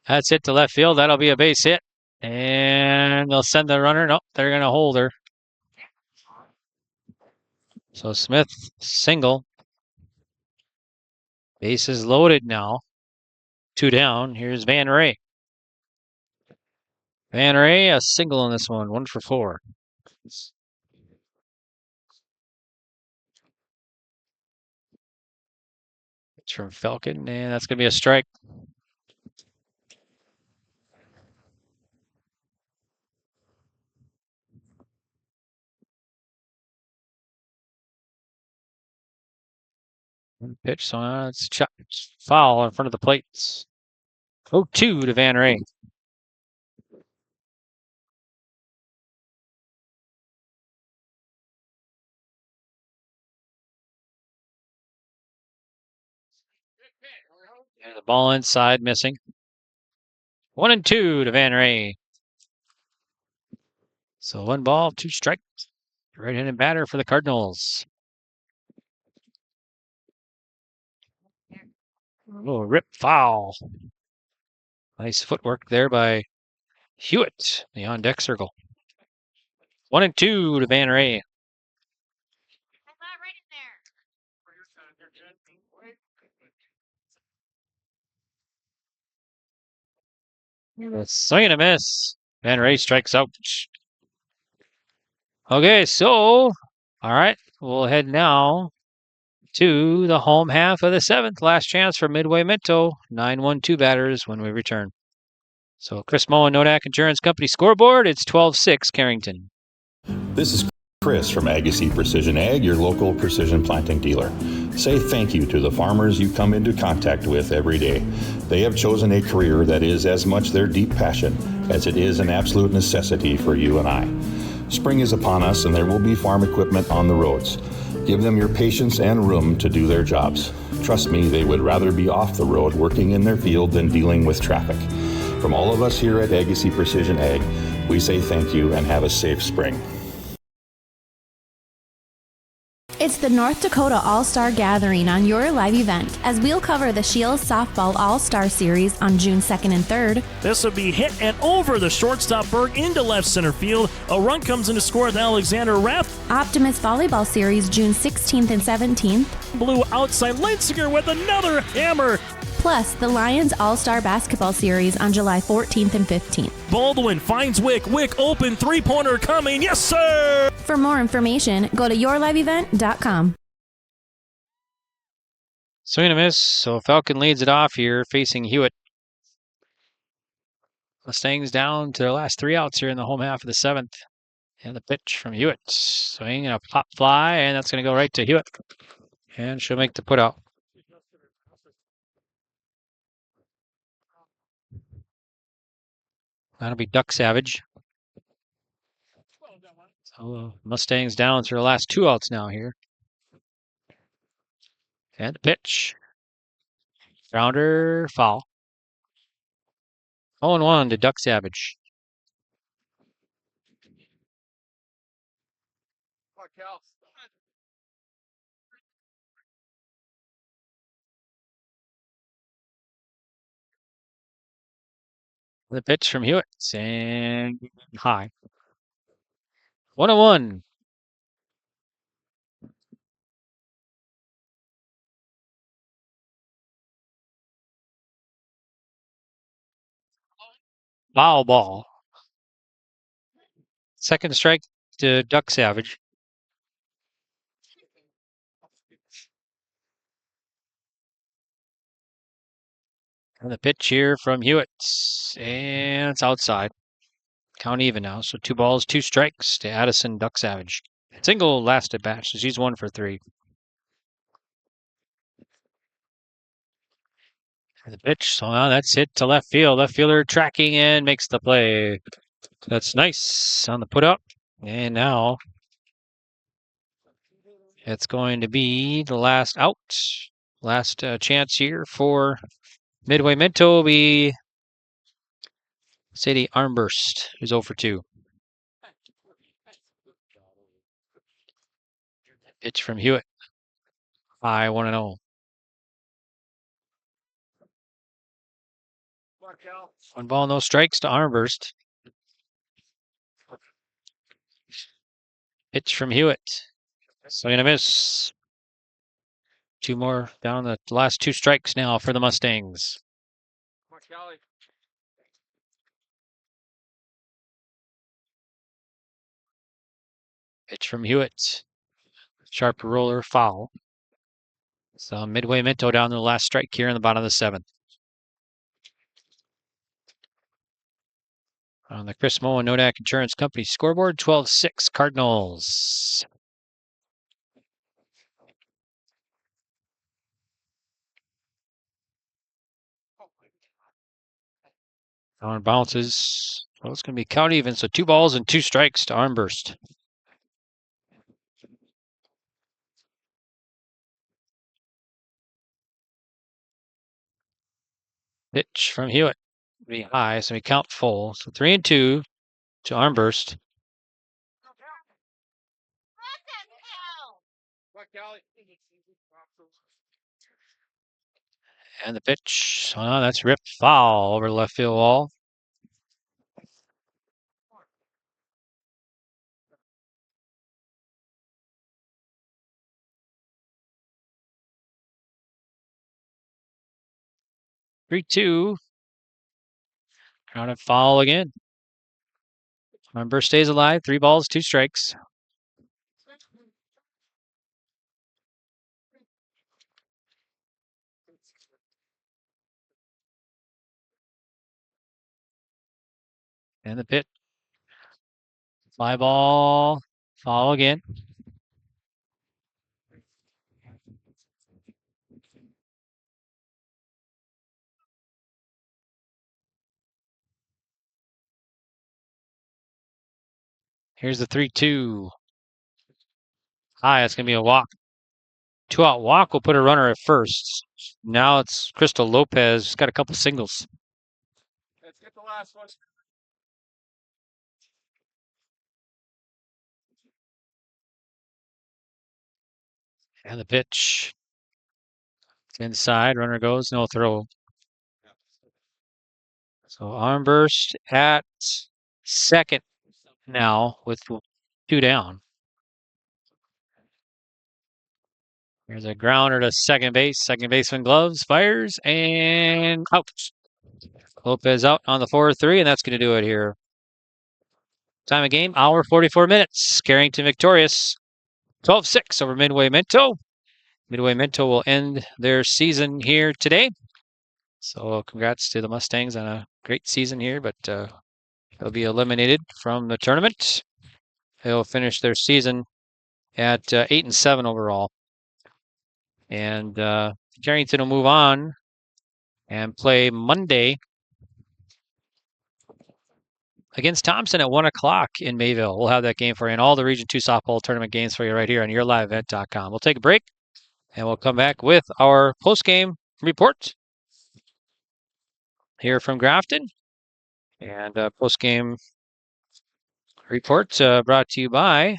[SPEAKER 19] That's it to left field. That'll be a base hit. And they'll send the runner. Nope, they're going to hold her. So Smith, single. Bases loaded now. 2 down. Here's Van Ray. Van Ray, a single on this one. 1 for 4. It's from Falcon, and that's going to be a strike. Pitch, so it's chopped. Foul in front of the plates. 0-2 to Van Ray. And the ball inside, missing. 1-2 to Van Ray. So 1 ball, 2 strikes. Right-handed batter for the Cardinals. Oh, rip foul. Nice footwork there by Hewitt, the on-deck circle. 1-2 to Van Ray. Swing and a miss. Van Ray strikes out. Okay, so, all right, we'll head now to the home half of the 7th. Last chance for Midway Minto. 9-1-2 batters when we return. So Chris Moen, Nodak Insurance Company scoreboard. It's 12-6 Carrington.
[SPEAKER 11] This is Chris from Agassiz Precision Ag, your local precision planting dealer. Say thank you to the farmers you come into contact with every day. They have chosen a career that is as much their deep passion as it is an absolute necessity for you and I. Spring is upon us and there will be farm equipment on the roads. Give them your patience and room to do their jobs. Trust me, they would rather be off the road working in their field than dealing with traffic. From all of us here at Agassiz Precision Ag, we say thank you and have a safe spring.
[SPEAKER 22] It's the North Dakota All-Star Gathering on your live event, as we'll cover the Shields Softball All-Star Series on June 2nd and 3rd.
[SPEAKER 23] This will be hit and over the shortstop Berg into left center field. A run comes in to score with Alexander Raff.
[SPEAKER 22] Optimist Volleyball Series June 16th and 17th.
[SPEAKER 23] Blue outside Linsinger with another hammer.
[SPEAKER 22] Plus, the Lions All-Star Basketball Series on July 14th and 15th.
[SPEAKER 23] Baldwin finds Wick. Wick open, three-pointer coming. Yes, sir!
[SPEAKER 22] For more information, go to yourliveevent.com.
[SPEAKER 19] Swing and a miss. So Falcon leads it off here, facing Hewitt. Mustangs down to their last 3 outs here in the home half of the 7th. And the pitch from Hewitt. Swing and a pop fly, and that's going to go right to Hewitt. And she'll make the put out. That'll be Duck Savage. So Mustangs down to their last 2 outs now here. And the pitch. Grounder, foul. 0-1 to Duck Savage. The pitch from Hewitt, and high. 1-1. Foul ball. Second strike to Duck Savage. And the pitch here from Hewitt, and it's outside. Count even now, so 2 balls, 2 strikes to Addison Duck Savage. Single last at bat, so she's 1 for 3. And the pitch, so now that's hit to left field. Left fielder tracking and makes the play. That's nice on the put up. And now it's going to be the last out. Last chance here for Midway Minto will be Sadie Armburst, who's 0 for 2. Pitch from Hewitt. High 1-0. 1 ball, no strikes to Armburst. Pitch from Hewitt. Swing and a miss. Two more down the last two strikes now for the Mustangs. Pitch from Hewitt. Sharp roller, foul. So Midway Minto down to the last strike here in the bottom of the seventh. On the Chris Moe and Nodak Insurance Company scoreboard, 12-6 Cardinals. On bounces. Well, it's going to be count even, so 2 balls and 2 strikes to Armburst. Pitch from Hewitt. Be high, so we count full. So 3-2 to Armburst. And the pitch. Oh, that's ripped foul over the left field wall. 3-2. Grounded foul again. Armburst stays alive. 3 balls, 2 strikes. And the pitch. Fly ball. Foul again. Here's the 3-2. High, it's going to be a walk. 2-out walk will put a runner at first. Now it's Crystal Lopez. She's got a couple singles.
[SPEAKER 1] Let's get the last one.
[SPEAKER 19] And the pitch. Inside, runner goes, no throw. So Armburst at second now with 2 down. There's a grounder to second base. Second baseman gloves, fires, and out. Lopez out on the 4-3, and that's going to do it here. Time of game, hour 44 minutes. Carrington victorious. 12-6 over Midway Minto. Midway Minto will end their season here today. So congrats to the Mustangs on a great season here, but they'll be eliminated from the tournament. They'll finish their season at 8-7 overall. And Carrington will move on and play Monday against Thompson at 1 o'clock in Mayville. We'll have that game for you and all the Region 2 softball tournament games for you right here on yourliveevent.com. We'll take a break and we'll come back with our post-game report here from Grafton. And post-game report brought to you by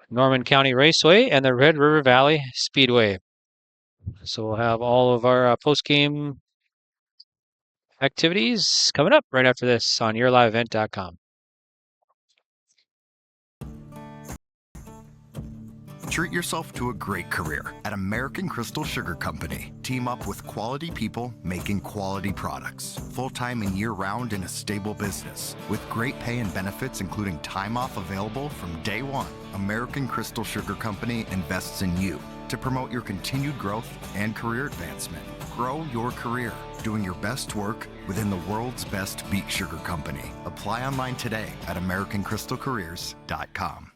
[SPEAKER 19] Norman County Raceway and the Red River Valley Speedway. So we'll have all of our post-game activities coming up right after this on yourliveevent.com.
[SPEAKER 12] Treat yourself to a great career at American Crystal Sugar Company. Team up with quality people making quality products. Full-time and year-round in a stable business. With great pay and benefits including time off available from day one. American Crystal Sugar Company invests in you to promote your continued growth and career advancement. Grow your career doing your best work within the world's best beet sugar company. Apply online today at AmericanCrystalCareers.com.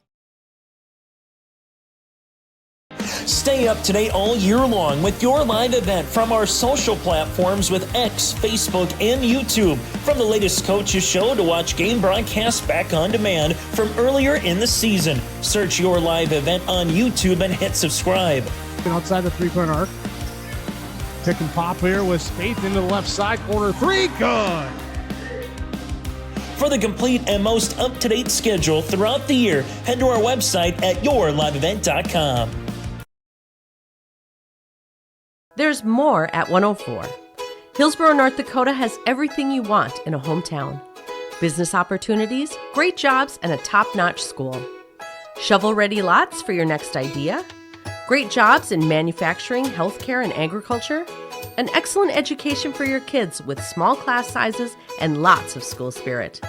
[SPEAKER 23] Stay up to date all year long with your live event from our social platforms with X, Facebook, and YouTube. From the latest coaches show to watch game broadcasts back on demand from earlier in the season. Search your live event on YouTube and hit subscribe.
[SPEAKER 15] Outside the three-point arc. Pick and pop here with Spaeth into the left side corner. 3, good.
[SPEAKER 23] For the complete and most up-to-date schedule throughout the year, head to our website at yourliveevent.com.
[SPEAKER 13] There's more at 104. Hillsborough, North Dakota has everything you want in a hometown. Business opportunities, great jobs, and a top-notch school. Shovel-ready lots for your next idea. Great jobs in manufacturing, healthcare, and agriculture? An excellent education for your kids with small class sizes and lots of school spirit.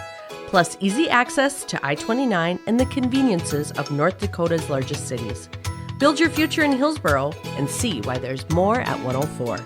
[SPEAKER 13] Plus easy access to I-29 and the conveniences of North Dakota's largest cities. Build your future in Hillsboro and see why there's more at 104.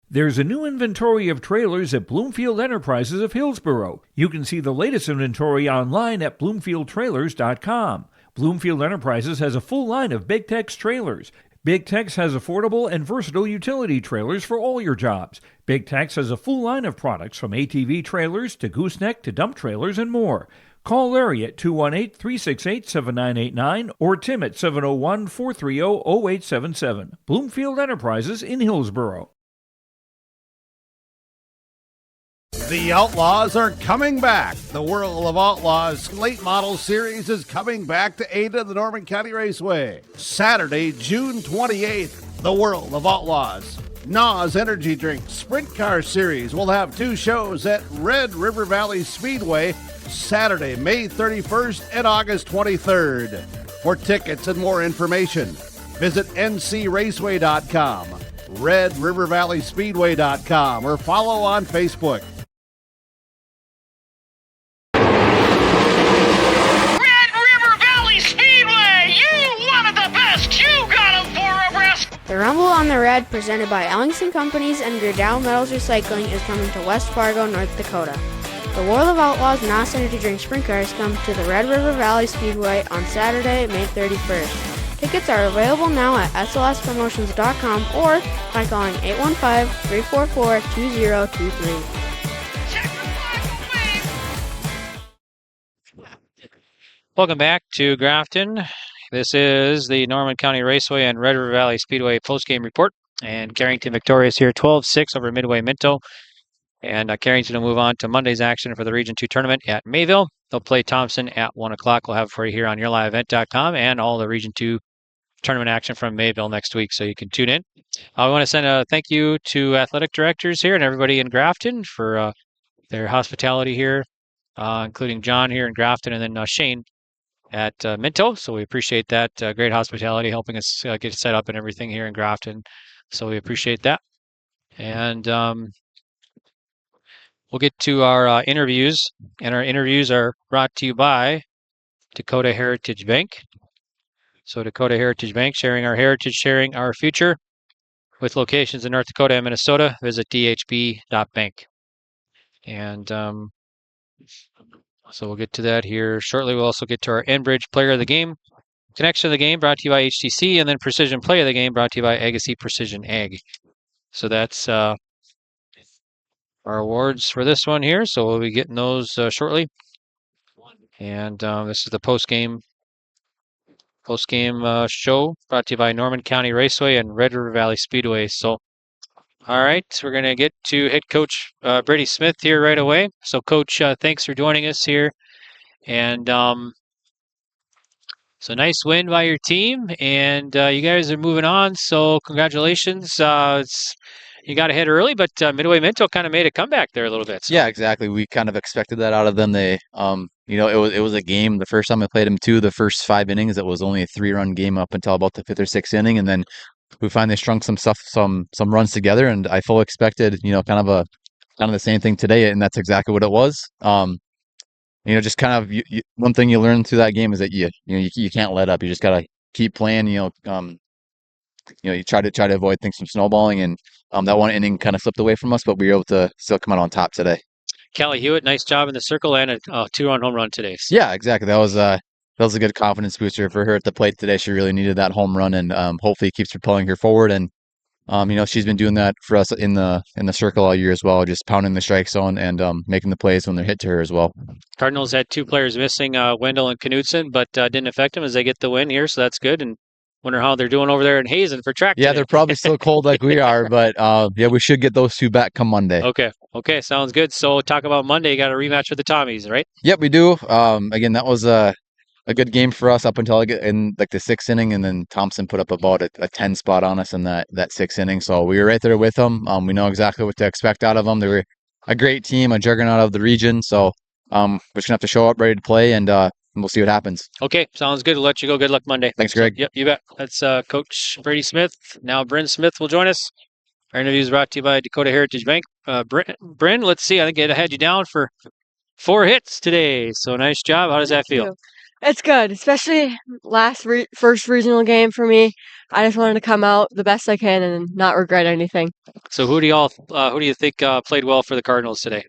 [SPEAKER 14] There's a new inventory of trailers at Bloomfield Enterprises of Hillsboro. You can see the latest inventory online at bloomfieldtrailers.com. Bloomfield Enterprises has a full line of Big Tex trailers. Big Tex has affordable and versatile utility trailers for all your jobs. Big Tex has a full line of products from ATV trailers to gooseneck to dump trailers and more. Call Larry at 218-368-7989 or Tim at 701-430-0877. Bloomfield Enterprises in Hillsboro.
[SPEAKER 3] The Outlaws are coming back. The World of Outlaws late model series is coming back to Ada, the Norman County Raceway. Saturday, June 28th, the World of Outlaws NOS Energy Drink Sprint Car Series will have 2 shows at Red River Valley Speedway Saturday, May 31st and August 23rd. For tickets and more information, visit ncraceway.com, redrivervalleyspeedway.com, or follow on Facebook.
[SPEAKER 16] The Rumble on the Red, presented by Ellingson Companies and Gerdau Metals Recycling, is coming to West Fargo, North Dakota. The World of Outlaws NOS Energy Drink Sprint Cars come to the Red River Valley Speedway on Saturday, May 31st. Tickets are available now at slspromotions.com or by calling 815-344-2023.
[SPEAKER 19] Welcome back to Grafton. This is the Norman County Raceway and Red River Valley Speedway postgame report. And Carrington victorious here, 12-6 over Midway Minto. And Carrington will move on to Monday's action for the Region 2 tournament at Mayville. They'll play Thompson at 1 o'clock. We'll have it for you here on yourliveevent.com and all the Region 2 tournament action from Mayville next week, so you can tune in. I want to send a thank you to athletic directors here and everybody in Grafton for their hospitality here, including John here in Grafton and then Shane at Minto. So we appreciate that great hospitality, helping us get set up and everything here in Grafton. So we appreciate that. And we'll get to our interviews. And our interviews are brought to you by Dakota Heritage Bank. So Dakota Heritage Bank, sharing our heritage, sharing our future. With locations in North Dakota and Minnesota, visit dhb.bank. And so we'll get to that here shortly. We'll also get to our Enbridge Player of the Game. Connection of the Game brought to you by HTC, and then Precision Play of the Game brought to you by Agassi Precision Ag. So that's our awards for this one here. So we'll be getting those shortly. And this is the post-game show brought to you by Norman County Raceway and Red River Valley Speedway. So, all right, we're going to get to head coach Brady Smith here right away. So, Coach, thanks for joining us here. And so nice win by your team, and you guys are moving on. So, congratulations. You got ahead early, but Midway Minto kind of made a comeback there a little bit. So.
[SPEAKER 17] Yeah, exactly. We kind of expected that out of them. They, it was a game. The first time I played them too, the first 5 innings, it was only a 3-run game up until about the 5th or 6th inning, and then we finally strung some runs together. And I fully expected, kind of the same thing today, and that's exactly what it was. Just kind of one thing you learn through that game is that you can't let up. You just gotta keep playing. You try to avoid things from snowballing, and that one inning kind of slipped away from us, but we were able to still come out on top today.
[SPEAKER 19] Kelly Hewitt, nice job in the circle and a 2-run home run today.
[SPEAKER 17] Yeah, exactly. That was a good confidence booster for her at the plate today. She really needed that home run, and hopefully it keeps propelling her forward. And she's been doing that for us in the circle all year as well, just pounding the strike zone and making the plays when they're hit to her as well.
[SPEAKER 19] Cardinals had 2 players missing, Wendell and Knudsen, but didn't affect them as they get the win here, so that's good. And wonder how they're doing over there in Hazen for track.
[SPEAKER 17] Yeah,
[SPEAKER 19] today.
[SPEAKER 17] They're probably still cold like we are, but we should get those 2 back come Monday.
[SPEAKER 19] Okay, sounds good. So talk about Monday. You got a rematch with the Tommies, right?
[SPEAKER 17] Yep, we do. Again, that was a good game for us up until in like the 6th inning, and then Thompson put up about a 10 spot on us in that 6th inning. So we were right there with them. We know exactly what to expect out of them. They were a great team, a juggernaut of the region. So we're just gonna have to show up ready to play and we'll see what happens.
[SPEAKER 19] Okay, sounds good. We'll let you go. Good luck Monday.
[SPEAKER 17] Thanks, Greg.
[SPEAKER 19] Yep, you bet. That's Coach Brady Smith. Now Bryn Smith will join us. Our interview is brought to you by Dakota Heritage Bank. Bryn, let's see. I think I had you down for 4 hits today. So nice job. How does that feel?
[SPEAKER 18] It's good, especially first regional game for me. I just wanted to come out the best I can and not regret anything.
[SPEAKER 19] So who do you think played well for the Cardinals today?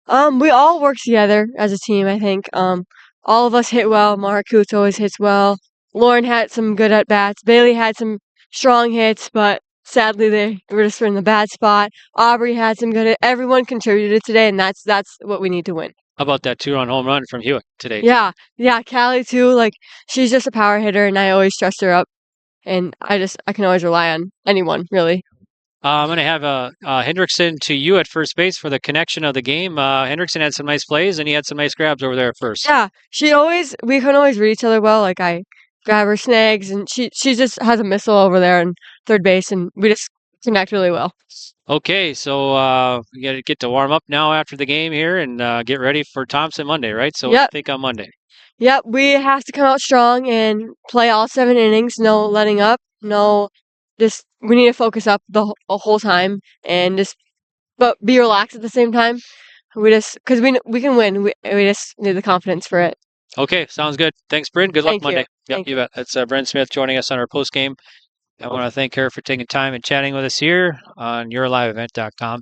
[SPEAKER 18] We all work together as a team, I think. All of us hit well. Mark Coots always hits well. Lauren had some good at bats. Bailey had some strong hits, but sadly they were just in the bad spot. Aubrey had some good hits. Everyone contributed today, and that's what we need to win.
[SPEAKER 19] How about that 2-run home run from Hewitt today?
[SPEAKER 18] Yeah, Callie too. Like, she's just a power hitter, and I always trust her up. And I can always rely on anyone, really.
[SPEAKER 19] I'm going to have Hendrickson to you at first base for the connection of the game. Hendrickson had some nice plays, and he had some nice grabs over there at first.
[SPEAKER 18] Yeah, we can always read each other well. Like, I grab her snags, and she just has a missile over there in third base, and we just connect really well.
[SPEAKER 19] Okay, so we got to get to warm up now after the game here and get ready for Thompson Monday, right? So
[SPEAKER 18] Yep.
[SPEAKER 19] I think on Monday.
[SPEAKER 18] Yep, we have to come out strong and play all 7 innings. No letting up. We need to focus up the whole time and but be relaxed at the same time. Because we can win. We just need the confidence for it.
[SPEAKER 19] Okay, sounds good. Thanks, Bryn. Good luck
[SPEAKER 18] Thank you.
[SPEAKER 19] Monday. Yep,
[SPEAKER 18] Thank
[SPEAKER 19] you bet. That's Bryn Smith joining us on our post game. I want to thank her for taking time and chatting with us here on yourliveevent.com.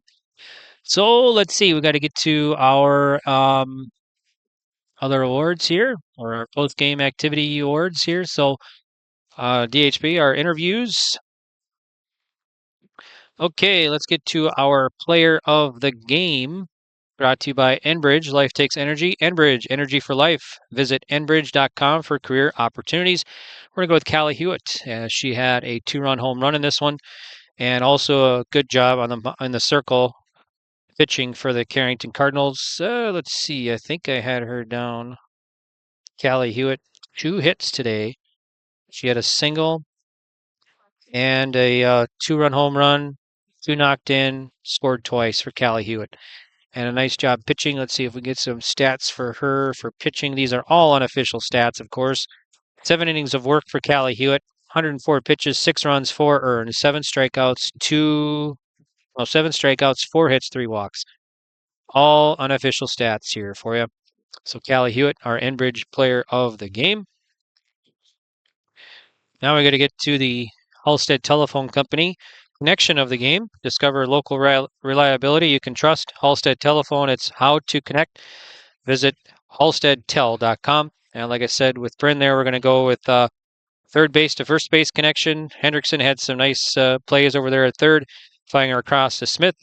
[SPEAKER 19] So let's see. We got to get to our other awards here, or our post game activity awards here. So DHB, our interviews. Okay, let's get to our player of the game. Brought to you by Enbridge. Life takes energy. Enbridge, energy for life. Visit enbridge.com for career opportunities. We're going to go with Callie Hewitt. She had a 2-run home run in this one, and also a good job on the circle pitching for the Carrington Cardinals. Let's see. I think I had her down. Callie Hewitt, 2 hits today. She had a single and a 2-run home run, 2 knocked in, scored twice for Callie Hewitt. And a nice job pitching. Let's see if we get some stats for her for pitching. These are all unofficial stats, of course. 7 innings of work for Callie Hewitt. 104 pitches, 6 runs, 4 earned, 7 strikeouts, 4 hits, 3 walks. All unofficial stats here for you. So Callie Hewitt, our Enbridge player of the game. Now we're going to get to the Halstead Telephone Company connection of the game. Discover local reliability you can trust. Halstead Telephone, it's how to connect. Visit halsteadtel.com. And like I said, with Bryn there, we're going to go with third base to first base connection. Hendrickson had some nice plays over there at third, flying across to Smith,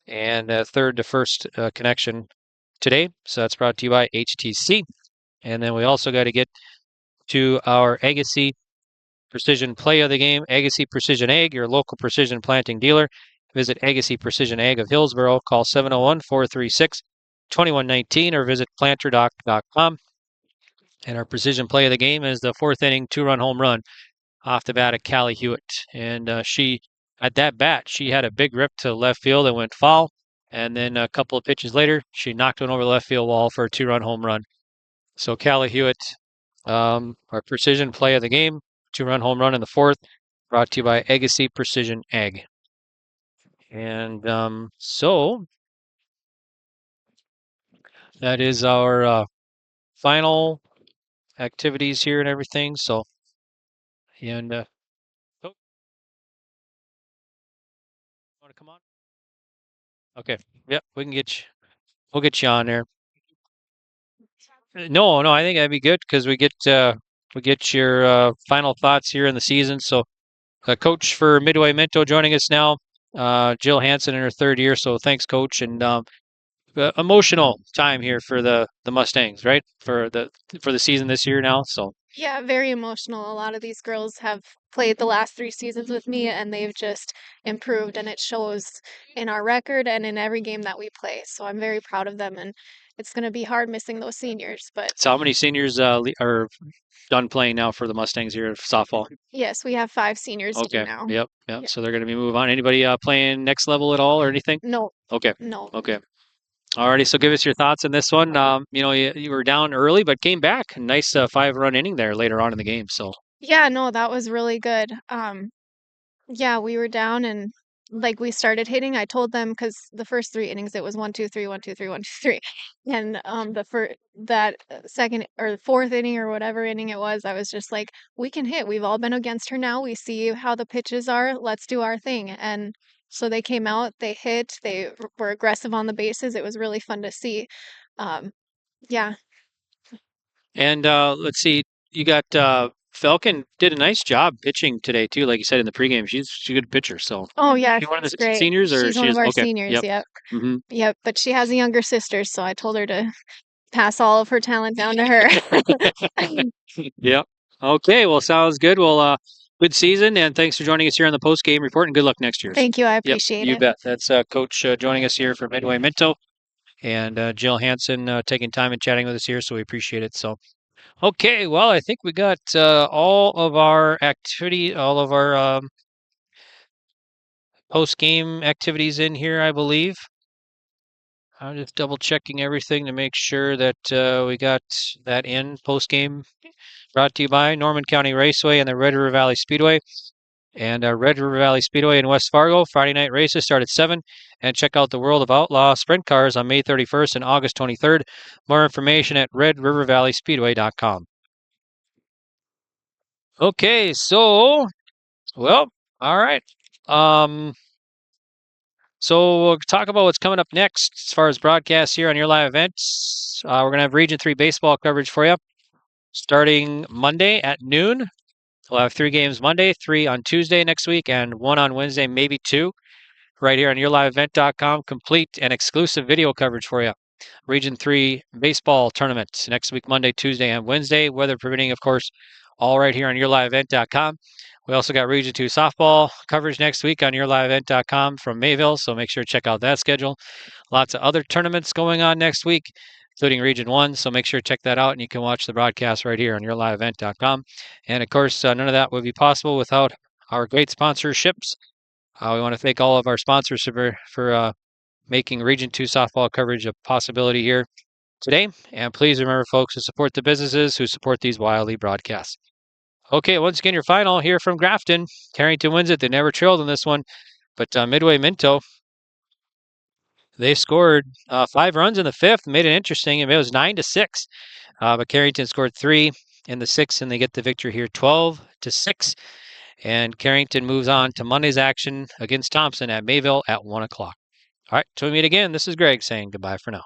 [SPEAKER 19] and third to first connection today. So that's brought to you by HTC. And then we also got to get to our Agassi Precision play of the game. Agassi Precision Ag, your local precision planting dealer. Visit Agassi Precision Ag of Hillsboro. Call 701-436-2119 or visit planterdoc.com. And our precision play of the game is the 4th inning 2-run home run off the bat of Callie Hewitt. And at that bat, she had a big rip to left field and went foul. And then a couple of pitches later, she knocked one over the left field wall for a 2-run home run. So Callie Hewitt, our precision play of the game, 2-run home run in the 4th, brought to you by Agassi Precision Ag. And so that is our final activities here and everything. So, and want to come on? Okay, yep, we can get you. We'll get you on there. No, I think that'd be good because we get your final thoughts here in the season. So, coach for Midway Minto joining us now, Jill Hansen in her 3rd year. So thanks, coach, and emotional time here for the Mustangs, right? For the season this year now. So
[SPEAKER 20] yeah, very emotional. A lot of these girls have played the last 3 seasons with me, and they've just improved, and it shows in our record and in every game that we play. So I'm very proud of them, and it's going to be hard missing those seniors. But
[SPEAKER 19] so how many seniors are done playing now for the Mustangs here at softball?
[SPEAKER 20] yes, we have 5 seniors
[SPEAKER 19] Okay.
[SPEAKER 20] now.
[SPEAKER 19] Yep. So they're going to be moving on. Anybody playing next level at all or anything?
[SPEAKER 20] No.
[SPEAKER 19] Okay.
[SPEAKER 20] No.
[SPEAKER 19] Okay. Alrighty, so give us your thoughts on this one. You were down early, but came back. Nice 5-run inning there later on in the game. So
[SPEAKER 20] Yeah, no, that was really good. Yeah, we were down and like we started hitting. I told them because the first 3 innings it was 1-2-3, 1-2-3, 1-2-3, and the first that second or the fourth inning or whatever inning it was, I was just like, we can hit. We've all been against her now. We see how the pitches are. Let's do our thing. And so they came out, they hit, they were aggressive on the bases. It was really fun to see. Um, yeah.
[SPEAKER 19] And let's see, you got Falcon did a nice job pitching today too. Like you said in the pregame, she's a good pitcher. So
[SPEAKER 20] Oh yeah,
[SPEAKER 19] she one of
[SPEAKER 20] she's
[SPEAKER 19] the
[SPEAKER 20] great.
[SPEAKER 19] seniors, or
[SPEAKER 20] She's one of
[SPEAKER 19] she's
[SPEAKER 20] our
[SPEAKER 19] okay?
[SPEAKER 20] seniors.
[SPEAKER 19] Yep.
[SPEAKER 20] Yep.
[SPEAKER 19] Mm-hmm.
[SPEAKER 20] Yep. But she has a younger sister, so I told her to pass all of her talent down to her.
[SPEAKER 19] Yep. Okay. Well, sounds good. Well, good season, and thanks for joining us here on the post game report. And good luck next year.
[SPEAKER 20] Thank you. I
[SPEAKER 19] Yep.
[SPEAKER 20] appreciate
[SPEAKER 19] You
[SPEAKER 20] it.
[SPEAKER 19] bet. That's Coach joining us here for Midway Minto, and Jill Hansen taking time and chatting with us here. So we appreciate it. So. Okay, well, I think we got all of our post-game activities in here, I believe. I'm just double checking everything to make sure that we got that in post-game. Brought to you by Norman County Raceway and the Red River Valley Speedway. And Red River Valley Speedway in West Fargo, Friday night races start at 7. And check out the World of Outlaw Sprint Cars on May 31st and August 23rd. More information at redrivervalleyspeedway.com. Okay, so, well, all right. So we'll talk about what's coming up next as far as broadcasts here on your live events. We're going to have Region 3 baseball coverage for you starting Monday at noon. We'll have 3 games Monday, 3 on Tuesday next week, and 1 on Wednesday, maybe 2, right here on yourliveevent.com. Complete and exclusive video coverage for you. Region 3 baseball tournament next week, Monday, Tuesday, and Wednesday, weather permitting, of course, all right here on yourliveevent.com. We also got Region 2 softball coverage next week on yourliveevent.com from Mayville, so make sure to check out that schedule. Lots of other tournaments going on next week, including Region 1, so make sure to check that out, and you can watch the broadcast right here on yourliveevent.com. And, of course, none of that would be possible without our great sponsorships. We want to thank all of our sponsors for making Region 2 softball coverage a possibility here today. And please remember, folks, to support the businesses who support these wildly broadcasts. Okay, once again, your final here from Grafton. Carrington wins it. They never trailed in this one. But Midway Minto, they scored 5 runs in the 5th, made it interesting. It was 9-6. But Carrington scored 3 in the 6th, and they get the victory here 12-6. And Carrington moves on to Monday's action against Thompson at Mayville at 1 o'clock. All right, till we meet again, this is Greg saying goodbye for now.